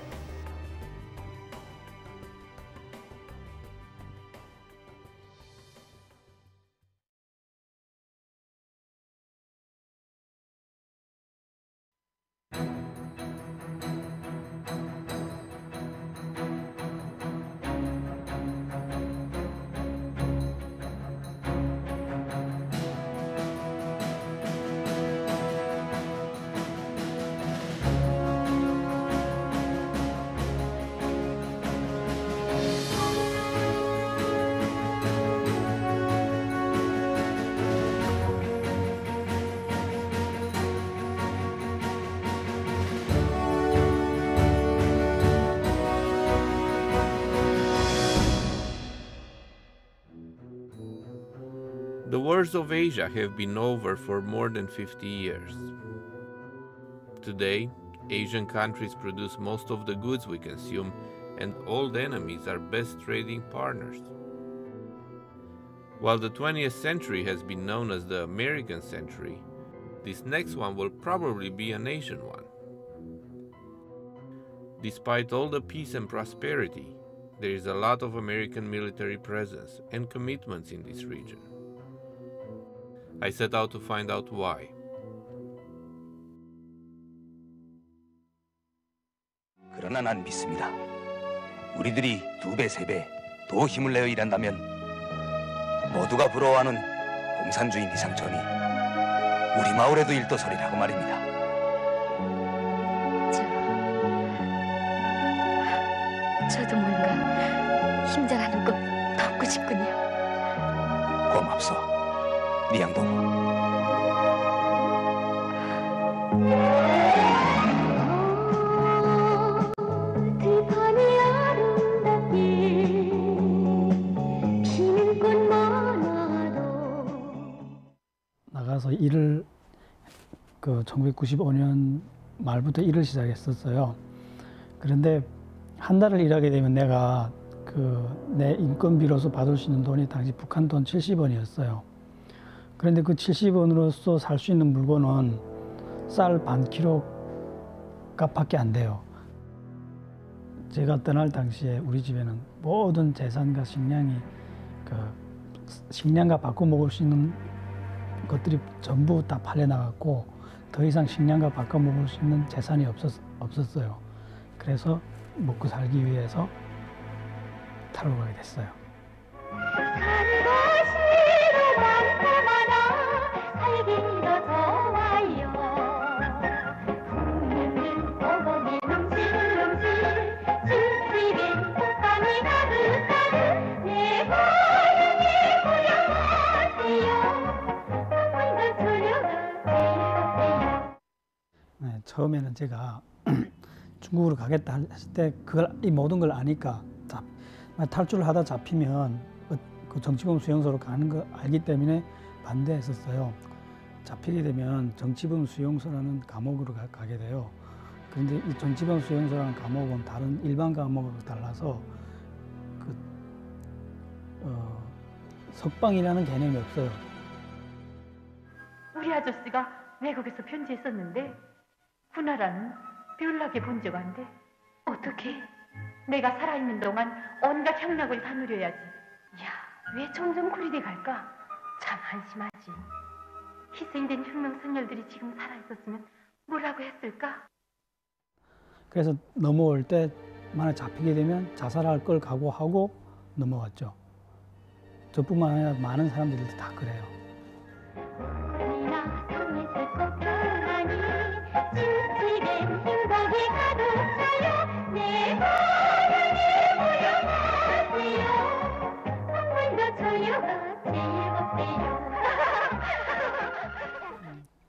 The wars of Asia have been over for more than 50 years. Today, Asian countries produce most of the goods we consume, and old enemies are best trading partners. While the 20th century has been known as the American century, this next one will probably be an Asian one. Despite all the peace and prosperity, there is a lot of American military presence and commitments in this region. I set out to find out why. 그러나 난 믿습니다. 우리들이 2배, 3배 더 힘을 내어 일한다면 모두가 부러워하는 공산주의 미상천이 우리 마을에도 일도서리라고 말입니다. 저도 뭔가 힘자라는 걸 덮고 싶군요. 고맙소, 네 양동이. 나가서 일을 1995년 말부터 일을 시작했었어요. 그런데 한 달을 일하게 되면 내가 내 인건비로서 받을 수 있는 돈이 당시 북한 돈 70원이었어요. 그런데 그 70원으로서 살 수 있는 물건은 쌀 반 킬로 값밖에 안 돼요. 제가 떠날 당시에 우리 집에는 모든 재산과 식량이 식량과 바꿔 먹을 수 있는 것들이 전부 다 팔려나갔고 더 이상 식량과 바꿔 먹을 수 있는 재산이 없었어요. 그래서 먹고 살기 위해서 타러 가게 됐어요. 내 고향이 고향 처음에는 제가 중국으로 가겠다 했을 때 이 모든 걸 아니까 탈출을 하다 잡히면 그 정치범 수용소로 가는 거 알기 때문에 반대했었어요. 잡히게 되면 정치범 수용소라는 감옥으로 가게 돼요. 그런데 이 정치범 수용소라는 감옥은 다른 일반 감옥하고 달라서 석방이라는 개념이 없어요. 우리 아저씨가 외국에서 편지했었는데 군하라는 별나게 본 적 안 돼. 어떻게? 내가 살아있는 동안 온갖 향락을 다 누려야지. 야, 왜 점점 구리대 갈까? 참 한심하지. 희생된 혁명선열들이 지금 살아있었으면 뭐라고 했을까? 그래서 넘어올 때 만약 잡히게 되면 자살할 걸 각오하고 넘어왔죠. 저뿐만 아니라 많은 사람들이 다 그래요.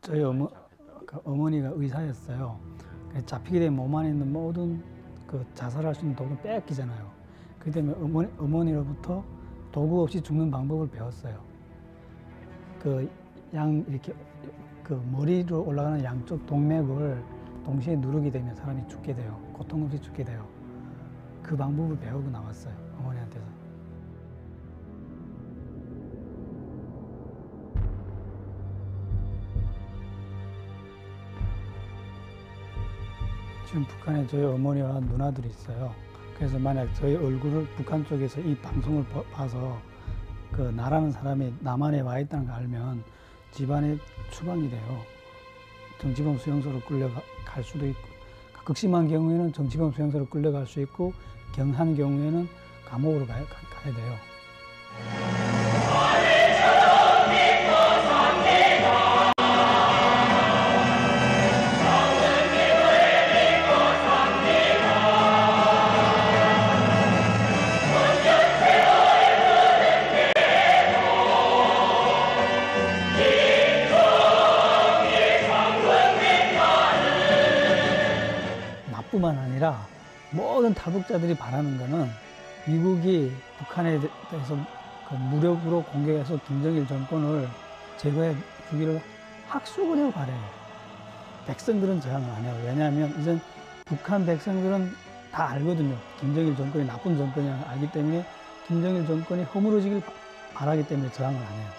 저희 어머니가 의사였어요. 잡히게 되면 몸 안에 있는 모든 그 자살할 수 있는 도구를 빼앗기잖아요. 그렇기 때문에 어머니로부터 도구 없이 죽는 방법을 배웠어요. 이렇게 머리로 올라가는 양쪽 동맥을 동시에 누르게 되면 사람이 죽게 돼요. 고통 없이 죽게 돼요. 그 방법을 배우고 나왔어요, 어머니한테서. 지금 북한에 저희 어머니와 누나들이 있어요. 그래서 만약 저희 얼굴을 북한 쪽에서 이 방송을 봐서 그 나라는 사람이 남한에 와 있다는 걸 알면 집안에 추방이 돼요. 정치범 수용소로 끌려갈 수도 있고, 극심한 경우에는 정치범 수용소로 끌려갈 수 있고, 경한 경우에는 감옥으로 가야 돼요. 뿐만 아니라 모든 탈북자들이 바라는 것은 미국이 북한에 대해서 무력으로 공격해서 김정일 정권을 제거해 주기를 학수고대로 바래요. 백성들은 저항을 안 해요. 왜냐하면 이젠 북한 백성들은 다 알거든요. 김정일 정권이 나쁜 정권이라는 걸 알기 때문에 김정일 정권이 허물어지길 바라기 때문에 저항을 안 해요.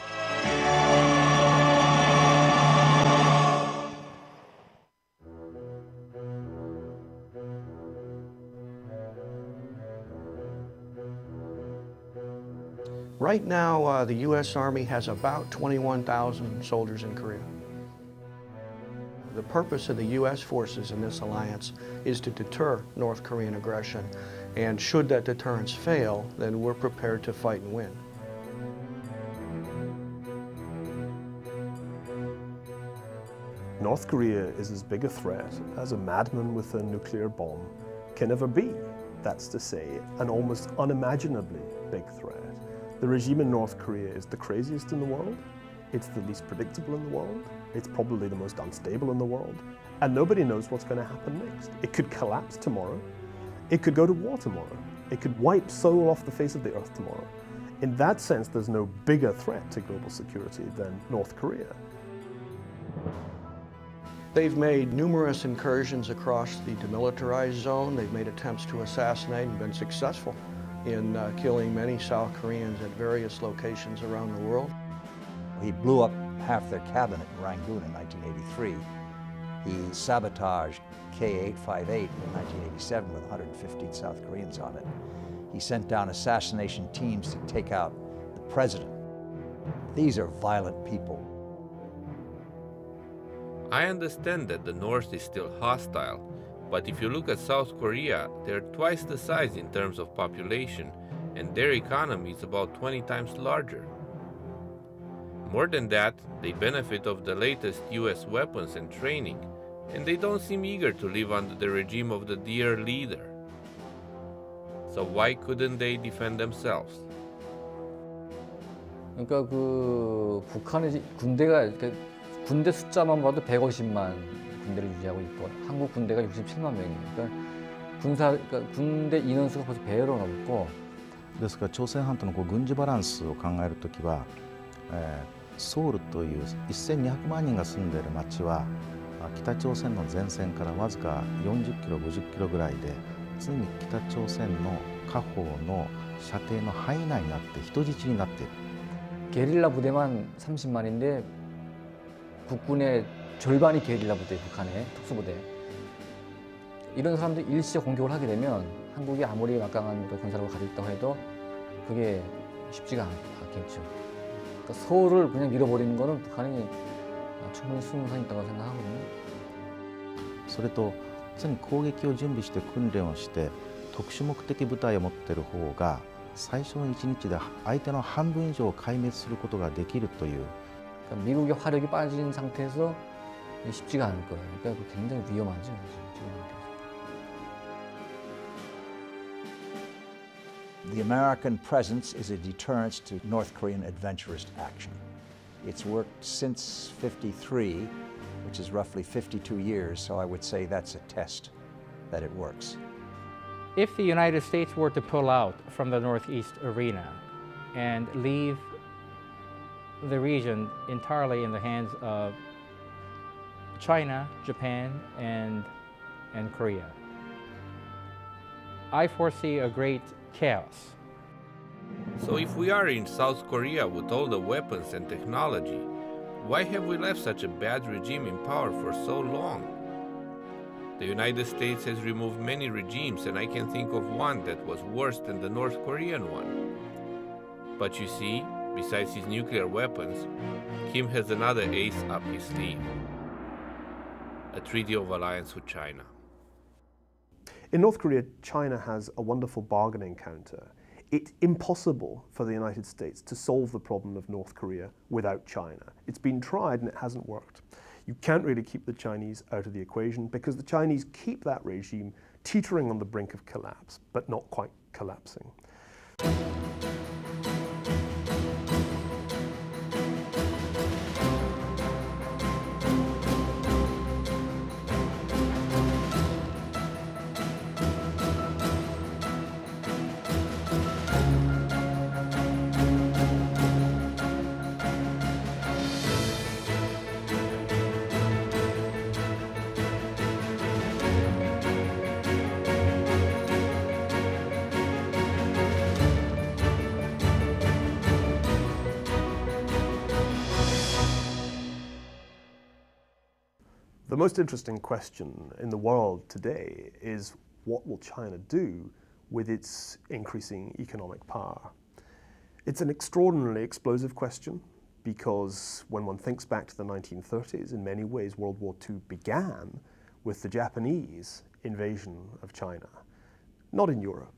Right now, the U.S. Army has about 21,000 soldiers in Korea. The purpose of the U.S. forces in this alliance is to deter North Korean aggression, and should that deterrence fail, then we're prepared to fight and win. North Korea is as big a threat as a madman with a nuclear bomb can ever be. That's to say, an almost unimaginably big threat. The regime in North Korea is the craziest in the world. It's the least predictable in the world. It's probably the most unstable in the world. And nobody knows what's going to happen next. It could collapse tomorrow. It could go to war tomorrow. It could wipe Seoul off the face of the earth tomorrow. In that sense, there's no bigger threat to global security than North Korea. They've made numerous incursions across the demilitarized zone. They've made attempts to assassinate and been successful in killing many South Koreans at various locations around the world. He blew up half their cabinet in Rangoon in 1983. He sabotaged K-858 in 1987 with 115 South Koreans on it. He sent down assassination teams to take out the president. These are violent people. I understand that the North is still hostile, but if you look at South Korea, they're twice the size in terms of population, and their economy is about 20 times larger. More than that, they benefit of the latest US weapons and training, and they don't seem eager to live under the regime of the dear leader. So why couldn't they defend themselves? 그러니까 그 북한의 군대가 이렇게 군대 숫자만 봐도 150만 군대를 유지하고 있고 한국 군대가 67만 명이에요. 그러니까 군대 인원수가 벌써 배로 넘고. ですから朝鮮半島の軍事バランスを考えるときは、ソウルという1200万人が住んでいる町は北朝鮮の前線からわずか40キロ50キロぐらいで常に北朝鮮の下方の射程の範囲内になって人質になっている。 게릴라 부대만 30만인데 국군의 절반이 게릴라 부대, 북한의 특수부대. 이런 사람들이 일시에 공격을 하게 되면 한국이 아무리 막강한 군사력을 가지고 있다고 해도 그게 쉽지가 않겠죠. 그러니까 서울을 그냥 밀어버리는 거는 북한이 충분히 수능선이 있다고 생각하거든요. それと常に攻撃を準備して訓練をして特殊目的部隊を持っている方が最初の1日で相手の半分以上を壊滅することができるという。 그러니까 미국의 화력이 빠진 상태에서 쉽지가 않을 거예요. 그러니까 굉장히 위험하죠. 지금. The American presence is a deterrent to North Korean adventurist action. It's worked since '53, which is roughly 52 years, so I would say that's a test that it works. If the United States were to pull out from the Northeast arena and leave the region entirely in the hands of China, Japan, and Korea, I foresee a great chaos. So if we are in South Korea with all the weapons and technology, why have we left such a bad regime in power for so long? The United States has removed many regimes, and I can think of one that was worse than the North Korean one. But you see, besides his nuclear weapons, Kim has another ace up his sleeve: a treaty of alliance with China. In North Korea, China has a wonderful bargaining counter. It's impossible for the United States to solve the problem of North Korea without China. It's been tried and it hasn't worked. You can't really keep the Chinese out of the equation because the Chinese keep that regime teetering on the brink of collapse, but not quite collapsing. The most interesting question in the world today is what will China do with its increasing economic power? It's an extraordinarily explosive question because when one thinks back to the 1930s, in many ways World War II began with the Japanese invasion of China, not in Europe.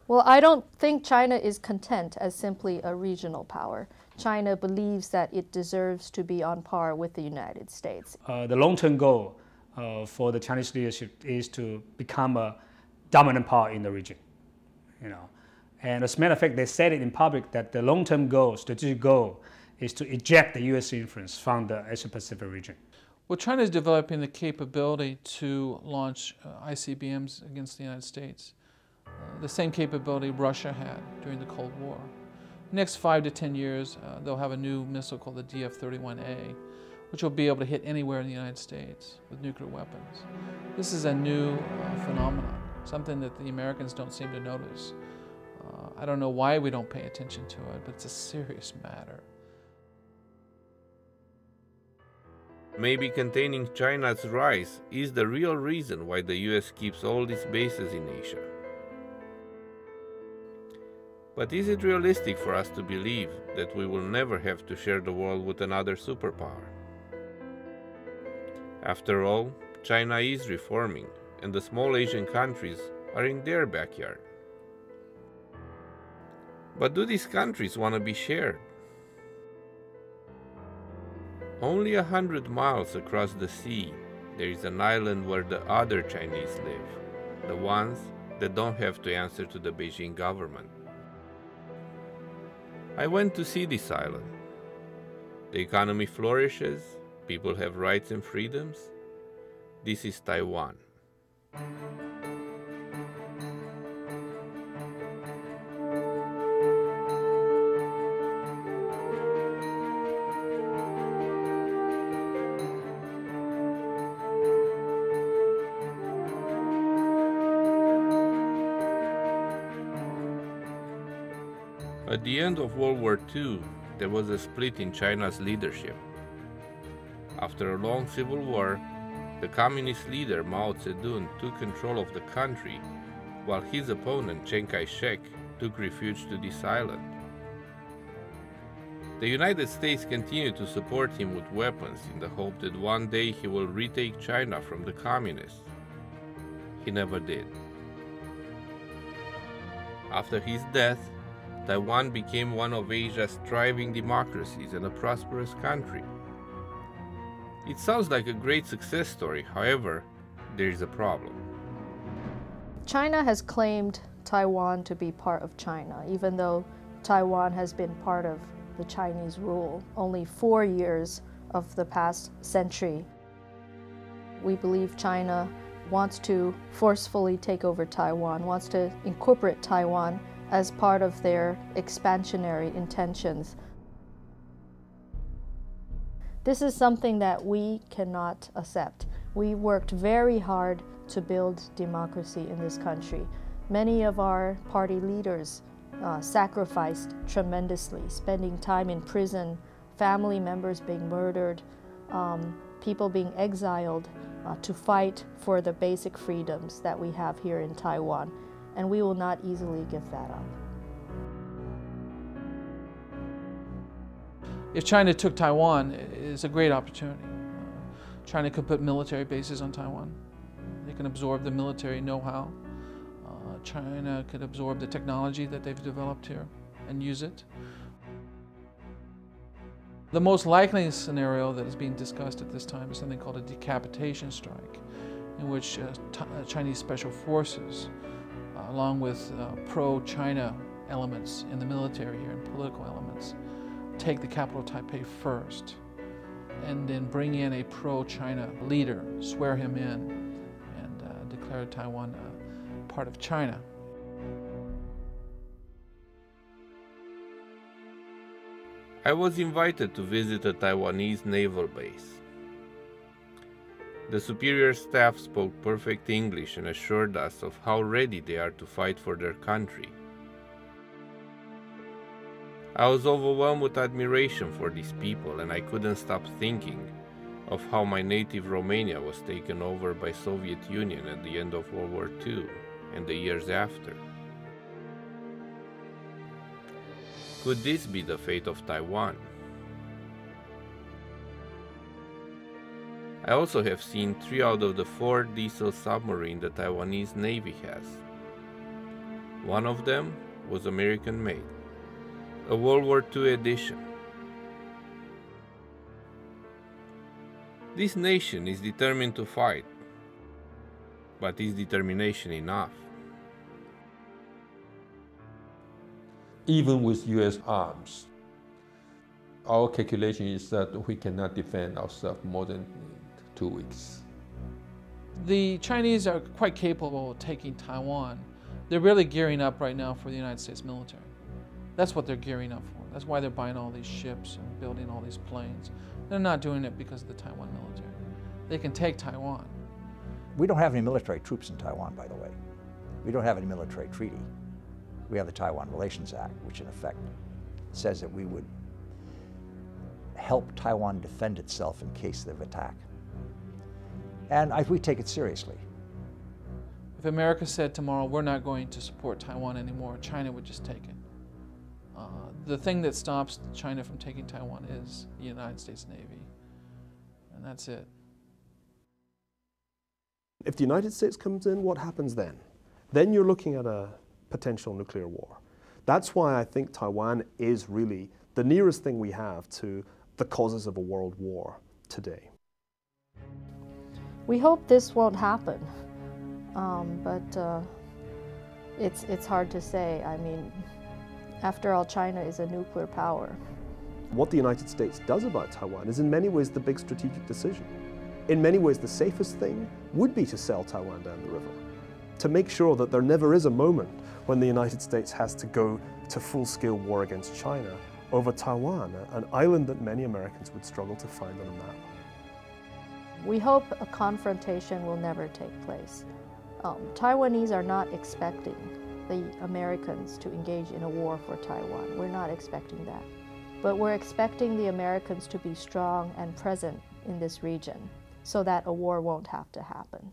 Well, I don't think China is content as simply a regional power. China believes that it deserves to be on par with the United States. The long-term goal for the Chinese leadership is to become a dominant power in the region. And as a matter of fact, they said it in public that the long-term goal, strategic goal, is to eject the U.S. influence from the Asia-Pacific region. Well, China is developing the capability to launch ICBMs against the United States. The same capability Russia had during the Cold War. Next 5 to 10 years, they'll have a new missile called the DF-31A, which will be able to hit anywhere in the United States with nuclear weapons. This is a new phenomenon, something that the Americans don't seem to notice. I don't know why we don't pay attention to it, but it's a serious matter. Maybe containing China's rise is the real reason why the US keeps all these bases in Asia. But is it realistic for us to believe that we will never have to share the world with another superpower? After all, China is reforming, and the small Asian countries are in their backyard. But do these countries want to be shared? Only 100 miles across the sea, there is an island where the other Chinese live, the ones that don't have to answer to the Beijing government. I went to see this island. The economy flourishes, people have rights and freedoms, This is Taiwan. At the end of World War II, there was a split in China's leadership. After a long civil war, the communist leader Mao Zedong took control of the country, while his opponent Chiang Kai-shek took refuge to this island. The United States continued to support him with weapons in the hope that one day he will retake China from the communists. He never did. After his death, Taiwan became one of Asia's thriving democracies and a prosperous country. It sounds like a great success story, however, there is a problem. China has claimed Taiwan to be part of China, even though Taiwan has been part of the Chinese rule only 4 years of the past century. We believe China wants to forcefully take over Taiwan, wants to incorporate Taiwan as part of their expansionary intentions. This is something that we cannot accept. We worked very hard to build democracy in this country. Many of our party leaders sacrificed tremendously, spending time in prison, family members being murdered, people being exiled to fight for the basic freedoms that we have here in Taiwan. And we will not easily give that up. If China took Taiwan, it's a great opportunity. China could put military bases on Taiwan. They can absorb the military know-how. China could absorb the technology that they've developed here and use it. The most likely scenario that is being discussed at this time is something called a decapitation strike, in which Chinese special forces, along with pro-China elements in the military here and political elements, take the capital Taipei first, and then bring in a pro-China leader, swear him in, and declare Taiwan part of China. I was invited to visit a Taiwanese naval base. The superior staff spoke perfect English and assured us of how ready they are to fight for their country. I was overwhelmed with admiration for these people, and I couldn't stop thinking of how my native Romania was taken over by Soviet Union at the end of World War II and the years after. Could this be the fate of Taiwan? I also have seen 3 out of the 4 diesel submarines the Taiwanese Navy has. One of them was American-made, a World War II edition. This nation is determined to fight, but is determination enough? Even with US arms, our calculation is that we cannot defend ourselves more than 2 weeks. The Chinese are quite capable of taking Taiwan. They're really gearing up right now for the United States military. That's what they're gearing up for. That's why they're buying all these ships and building all these planes. They're not doing it because of the Taiwan military. They can take Taiwan. We don't have any military troops in Taiwan, by the way. We don't have any military treaty. We have the Taiwan Relations Act, which in effect says that we would help Taiwan defend itself in case of attack. And we take it seriously. If America said tomorrow, we're not going to support Taiwan anymore, China would just take it. The thing that stops China from taking Taiwan is the United States Navy, and that's it. If the United States comes in, what happens then? Then you're looking at a potential nuclear war. That's why I think Taiwan is really the nearest thing we have to the causes of a world war today. We hope this won't happen, but it's hard to say. I mean, after all, China is a nuclear power. What the United States does about Taiwan is in many ways the big strategic decision. In many ways, the safest thing would be to sell Taiwan down the river, to make sure that there never is a moment when the United States has to go to full-scale war against China over Taiwan, an island that many Americans would struggle to find on a map. We hope a confrontation will never take place. Taiwanese are not expecting the Americans to engage in a war for Taiwan. We're not expecting that. But we're expecting the Americans to be strong and present in this region so that a war won't have to happen.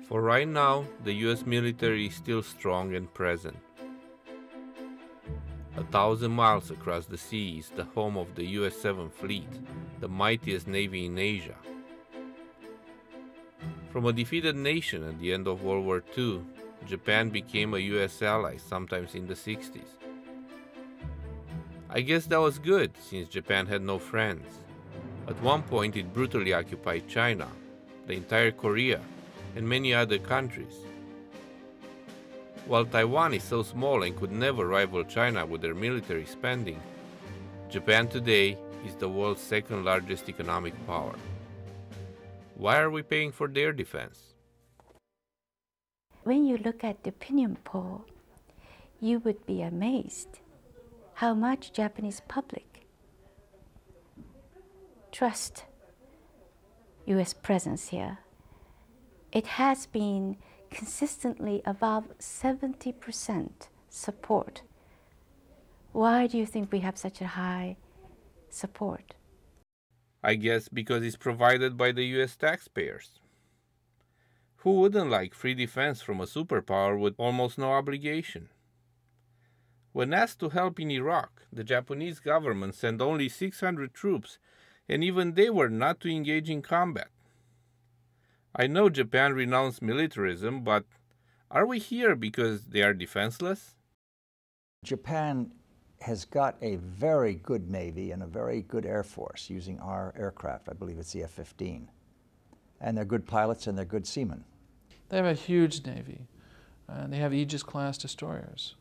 For right now, the US military is still strong and present. 1,000 miles across the sea is the home of the US 7th Fleet, the mightiest navy in Asia. From a defeated nation at the end of World War II, Japan became a US ally sometimes in the 60s. I guess that was good, since Japan had no friends. At one point it brutally occupied China, the entire Korea, and many other countries. While Taiwan is so small and could never rival China with their military spending, Japan today is the world's second largest economic power. Why are we paying for their defense? When you look at the opinion poll, you would be amazed how much Japanese public trust US presence here. It has been consistently above 70% support. Why do you think we have such a high support? I guess because it's provided by the US taxpayers. Who wouldn't like free defense from a superpower with almost no obligation? When asked to help in Iraq, the Japanese government sent only 600 troops, and even they were not to engage in combat. I know Japan renounced militarism, but are we here because they are defenseless? Japan has got a very good Navy and a very good Air Force using our aircraft. I believe it's the F-15. And they're good pilots and they're good seamen. They have a huge Navy. They have Aegis-class destroyers.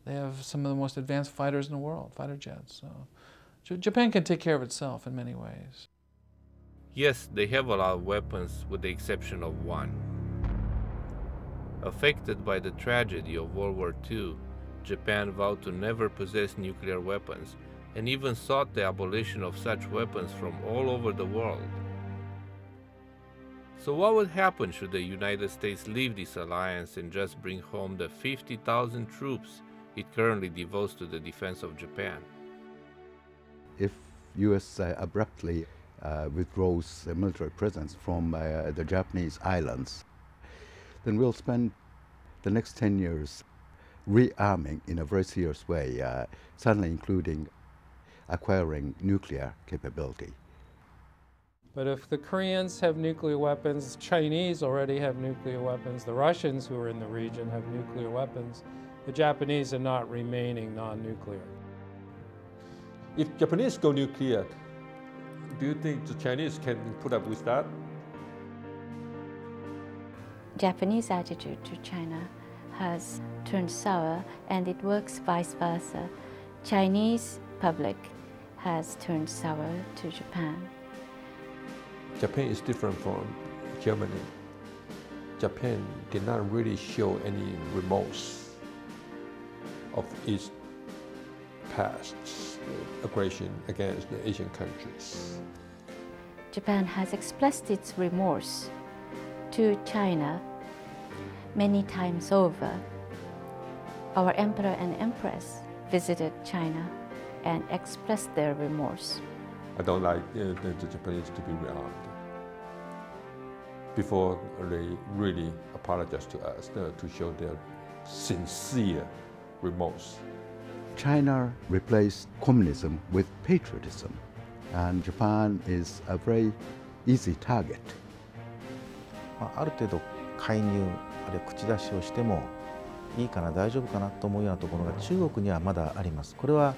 They have some of the most advanced fighters in the world, fighter jets. Japan can take care of itself in many ways. Yes, they have a lot of weapons with the exception of one. Affected by the tragedy of World War II, Japan vowed to never possess nuclear weapons and even sought the abolition of such weapons from all over the world. So what would happen should the United States leave this alliance and just bring home the 50,000 troops it currently devotes to the defense of Japan? If US abruptly withdraws the military presence from the Japanese islands, then we'll spend the next 10 years rearming in a very serious way, suddenly including acquiring nuclear capability. But if the Koreans have nuclear weapons, Chinese already have nuclear weapons, the Russians who are in the region have nuclear weapons, the Japanese are not remaining non-nuclear. If Japanese go nuclear, do you think the Chinese can put up with that? Japanese attitude to China has turned sour, and it works vice versa. Chinese public has turned sour to Japan. Japan is different from Germany. Japan did not really show any remorse of its past aggression against the Asian countries. Japan has expressed its remorse to China many times over. Our emperor and empress visited China and expressed their remorse. I don't like the Japanese to be rearmed before they really apologize to us, to show their sincere remorse. China replaced communism with patriotism, and Japan is a very easy target. ある程度介入あるいは口出しをしてもいいかな大丈夫かなと思うようなところが中国にはまだあります。これは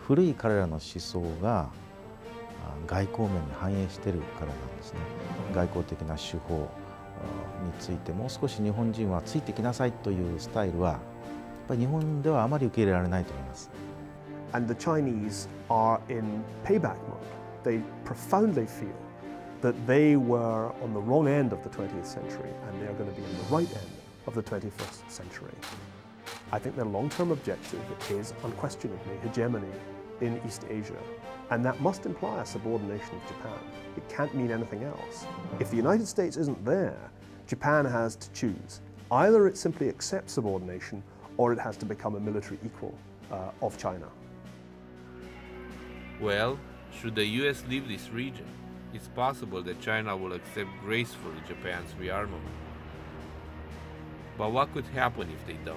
古い彼らの思想が外交面に反映しているからなんですね。外交的な手法についてもう少し日本人はついてきなさいというスタイルはやっぱり日本ではあまり受け入れられないと思います。And the Chinese are in payback mode. they profoundly feel that they were on the wrong end of the 20th century and they are going to be on the right end of the 21st century. I think their long-term objective is unquestionably hegemony in East Asia, and that must imply a subordination of Japan. It can't mean anything else. If the United States isn't there, Japan has to choose. Either it simply accepts subordination or it has to become a military equal of China. Well, should the US leave this region, it's possible that China will accept gracefully Japan's rearmament. But what could happen if they don't?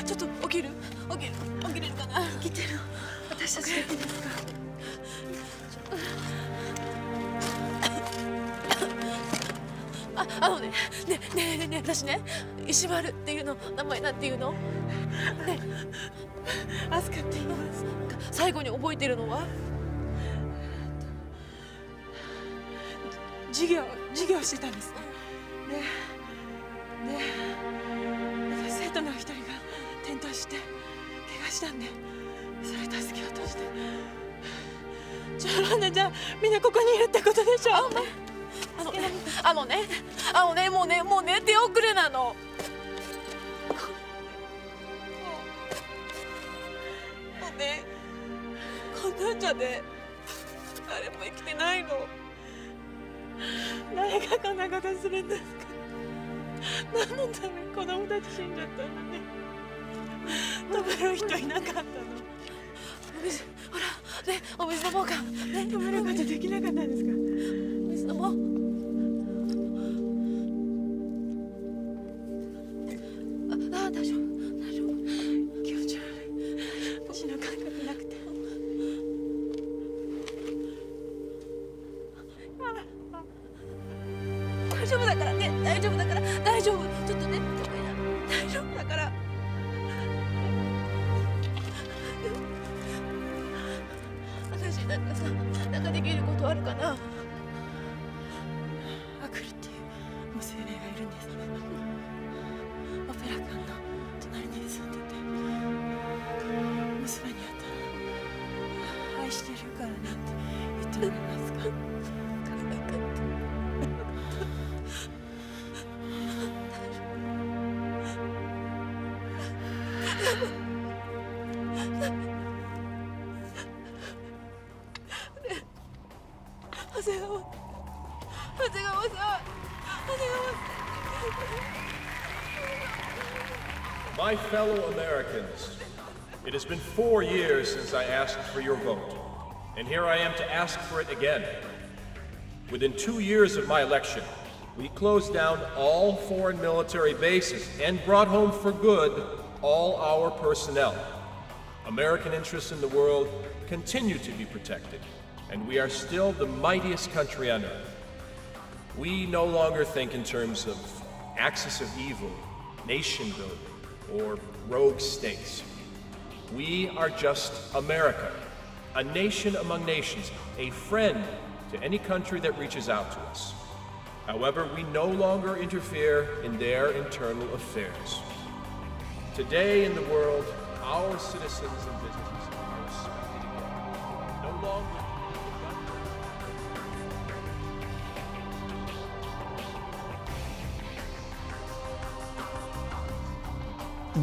ちょっと起きれるかな。起きてる。私たちできますか。ね、私ね、石丸っていうの、名前なんていうの？ね、アスカって言います。最後に覚えてるのは？授業してたんです。生徒の一人が転倒して怪我したんで、それ助けようとして。じゃあみんなここにいるってことでしょ。もうね手遅れなの。もうね、こんなんじゃね、誰も生きてないの。誰がこんなことするんですか。何のために子供たち死んじゃったのね。止める人いなかったの。ほら、ね、お水飲もうか。ね、止めることできなかったんですか。お水飲もう。大丈夫。気持ち悪い。私の感覚なくて。大丈夫だからね、大丈夫。ちょっとね、大丈夫だから。私なんかできることあるかな。アクルっていう娘がいるんです。オペラ館の隣に住んでて、娘に会ったら愛してるからねって言ってもらえますか。My fellow Americans, it has been 4 years since I asked for your vote, and here I am to ask for it again. Within 2 years of my election, we closed down all foreign military bases and brought home for good all our personnel. American interests in the world continue to be protected, and we are still the mightiest country on earth. We no longer think in terms of axis of evil, nation building, or rogue states. We are just America, a nation among nations, a friend to any country that reaches out to us. However, we no longer interfere in their internal affairs. Today in the world, our citizens and businesses are respected again. No longer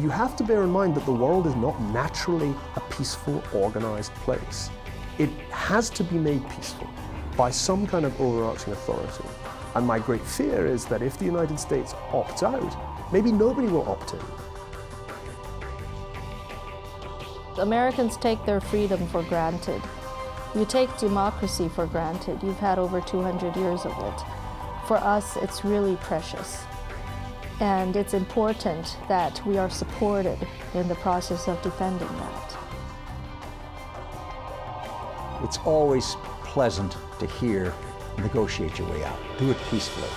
you have to bear in mind that the world is not naturally a peaceful, organized place. It has to be made peaceful by some kind of overarching authority. And my great fear is that if the United States opts out, maybe nobody will opt in. Americans take their freedom for granted. You take democracy for granted. You've had over 200 years of it. For us, it's really precious. And it's important that we are supported in the process of defending that. It's always pleasant to hear, negotiate your way out. Do it peacefully.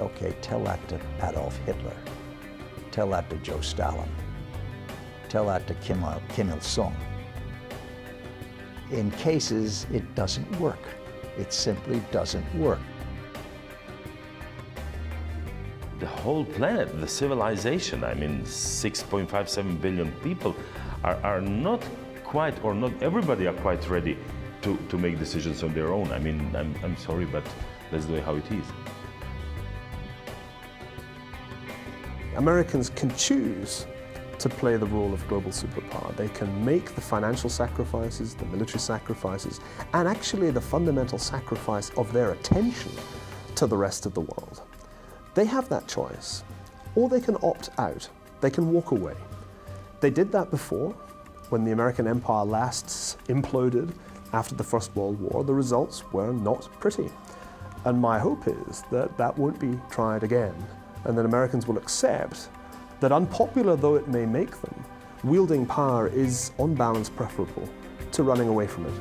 Okay, tell that to Adolf Hitler. Tell that to Joe Stalin. Tell that to Kim Il-sung. In cases, it doesn't work. It simply doesn't work. The whole planet, the civilization, I mean 6.57 billion people are not quite, or not everybody are quite ready to make decisions on their own. I mean, I'm sorry, but that's the way how it is. Americans can choose to play the role of global superpower. They can make the financial sacrifices, the military sacrifices, and actually the fundamental sacrifice of their attention to the rest of the world. They have that choice, or they can opt out. They can walk away. They did that before. When the American empire last imploded after the First World War, the results were not pretty. And my hope is that that won't be tried again, and that Americans will accept that, unpopular though it may make them, wielding power is on balance preferable to running away from it.